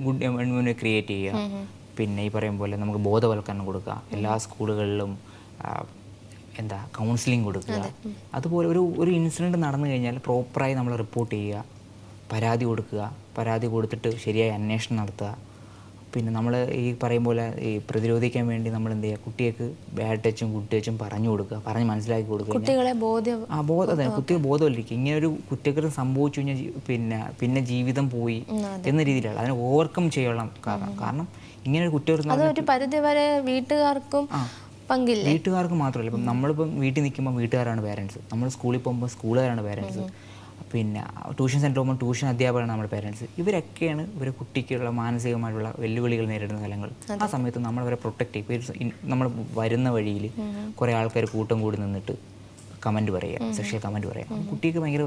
ഗുഡ് എൻവയോൺമെൻറ്റ് ക്രിയേറ്റ് ചെയ്യുക. പിന്നെ ഈ പറയും പോലെ നമുക്ക് ബോധവൽക്കരണം കൊടുക്കുക, എല്ലാ സ്കൂളുകളിലും കൗൺസിലിംഗ് കൊടുക്കുക. അതുപോലെ ഒരു ഇൻസിഡൻറ്റ് നടന്നു കഴിഞ്ഞാൽ പ്രോപ്പറായി നമ്മൾ റിപ്പോർട്ട് ചെയ്യുക, പരാതി കൊടുക്കുക, പരാതി കൊടുത്തിട്ട് ശരിയായ അന്വേഷണം നടത്തുക. പിന്നെ നമ്മൾ ഈ പറയും പോലെ ഈ പ്രതിരോധിക്കാൻ വേണ്ടി നമ്മൾ എന്ത് ചെയ്യുക, കുട്ടികൾക്ക് ബാഡ് ടച്ചും ഗുഡ് ടച്ചും പറഞ്ഞു കൊടുക്കുക, പറഞ്ഞ് മനസ്സിലാക്കി കൊടുക്കുക. കുട്ടികളെ കുട്ടികൾ ബോധമല്ലിരിക്കും. ഇങ്ങനെ ഒരു കുറ്റകൃത്യം സംഭവിച്ചു കഴിഞ്ഞാൽ പിന്നെ ജീവിതം പോയി എന്ന രീതിയിലാണ് അതിനെ ഓവർകം ചെയ്യാനുള്ള കാരണം ഇങ്ങനെ ഒരു കുറ്റകൃത്യം പരിധിവരെ വീട്ടുകാർക്കും പങ്കില്ല. വീട്ടുകാർക്ക് മാത്രമല്ല, ഇപ്പം നമ്മളിപ്പം വീട്ടിൽ നിൽക്കുമ്പോൾ വീട്ടുകാരാണ് പേരൻസ്, നമ്മൾ സ്കൂളിൽ പോകുമ്പോൾ സ്കൂളുകാരാണ് പേരൻസ്, പിന്നെ ട്യൂഷൻ സെൻറ്റർ പോകുമ്പോൾ ട്യൂഷൻ അധ്യാപകരാണ് നമ്മുടെ പേരൻസ്. ഇവരൊക്കെയാണ് ഇവരെ കുട്ടിക്കുള്ള മാനസികമായിട്ടുള്ള വെല്ലുവിളികൾ നേരിടുന്ന സ്ഥലങ്ങൾ. ആ സമയത്ത് നമ്മളവരെ പ്രൊട്ടക്റ്റ് ചെയ്യും. നമ്മൾ വരുന്ന വഴിയിൽ കുറേ ആൾക്കാർ കൂട്ടം കൂടി നിന്നിട്ട് കമൻറ്റ് പറയുക, സെക്ഷൽ കമൻറ്റ് പറയുക, കുട്ടിക്ക് ഭയങ്കര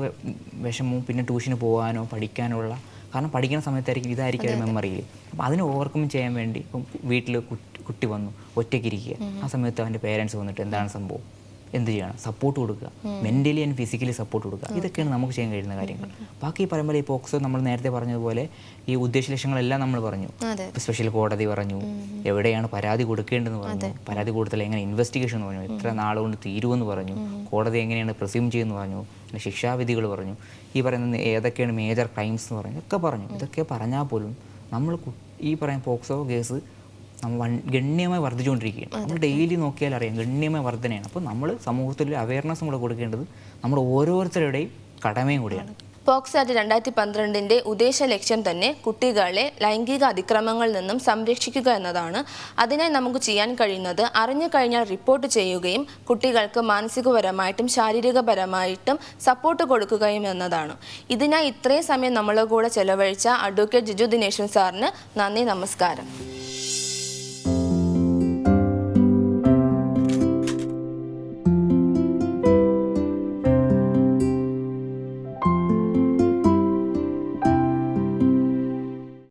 വിഷമവും പിന്നെ ട്യൂഷന് പോകാനോ പഠിക്കാനോ ഉള്ള, കാരണം പഠിക്കുന്ന സമയത്തായിരിക്കും ഇതായിരിക്കും മെമ്മറിയിൽ. അപ്പോൾ അതിനെ ഓവർകം ചെയ്യാൻ വേണ്ടി ഇപ്പം വീട്ടിൽ കുട്ടി വന്നു ഒറ്റയ്ക്കിരിക്കുക, ആ സമയത്ത് അവൻ്റെ പേരൻസ് വന്നിട്ട് എന്താണ് സംഭവം, എന്ത് ചെയ്യണം, സപ്പോർട്ട് കൊടുക്കുക, മെൻ്റലി ആൻഡ് ഫിസിക്കലി സപ്പോർട്ട് കൊടുക്കുക. ഇതൊക്കെയാണ് നമുക്ക് ചെയ്യാൻ കഴിയുന്ന കാര്യങ്ങൾ. ബാക്കി പറയുമ്പോൾ ഈ പോക്സോ നമ്മൾ നേരത്തെ പറഞ്ഞതുപോലെ ഈ ഉദ്ദേശ ലക്ഷ്യങ്ങളെല്ലാം നമ്മൾ പറഞ്ഞു. സ്പെഷ്യൽ കോടതി പറഞ്ഞു, എവിടെയാണ് പരാതി കൊടുക്കേണ്ടതെന്ന് പറഞ്ഞു, പരാതി കൊടുത്താൽ എങ്ങനെ ഇൻവെസ്റ്റിഗേഷൻ എന്ന് പറഞ്ഞു, എത്ര നാളുകൊണ്ട് തീരുമെന്ന് പറഞ്ഞു, കോടതി എങ്ങനെയാണ് പ്രിസ്യൂം ചെയ്യുമെന്ന് പറഞ്ഞു, പിന്നെ ശിക്ഷാവിധികൾ പറഞ്ഞു, ഈ പറയുന്ന ഏതൊക്കെയാണ് മേജർ ക്രൈംസ് എന്ന് പറഞ്ഞു, ഒക്കെ പറഞ്ഞു. ഇതൊക്കെ പറഞ്ഞാൽ പോലും നമ്മൾ ഈ പറയുന്ന പോക്സോ കേസ് നമ്മൾ ഗണ്യമായി വർദ്ധിച്ചുകൊണ്ടിരിക്കുകയാണ്. നമ്മൾ ഡെയിലി നോക്കിയാൽ അറിയാം ഗണ്യമായ വർധനയാണ്. അപ്പോൾ നമ്മൾ സമൂഹത്തിൽ അവയർനെസ്സും കൂടെ കൊടുക്കേണ്ടത് നമ്മുടെ ഓരോരുത്തരുടെയും കടമയും കൂടിയാണ്. പോക്സോ ആക്ട് 2012 ഉദ്ദേശ ലക്ഷ്യം തന്നെ കുട്ടികളെ ലൈംഗിക അതിക്രമങ്ങളിൽ നിന്നും സംരക്ഷിക്കുക എന്നതാണ്. അതിനായി നമുക്ക് ചെയ്യാൻ കഴിയുന്നത് അറിഞ്ഞു കഴിഞ്ഞാൽ റിപ്പോർട്ട് ചെയ്യുകയും കുട്ടികൾക്ക് മാനസികപരമായിട്ടും ശാരീരികപരമായിട്ടും സപ്പോർട്ട് കൊടുക്കുകയും എന്നതാണ്. ഇതിനായി ഇത്രയും സമയം നമ്മളെ കൂടെ ചെലവഴിച്ച അഡ്വക്കേറ്റ് ജിജു ദിനേശൻ സാറിന് നന്ദി, നമസ്കാരം.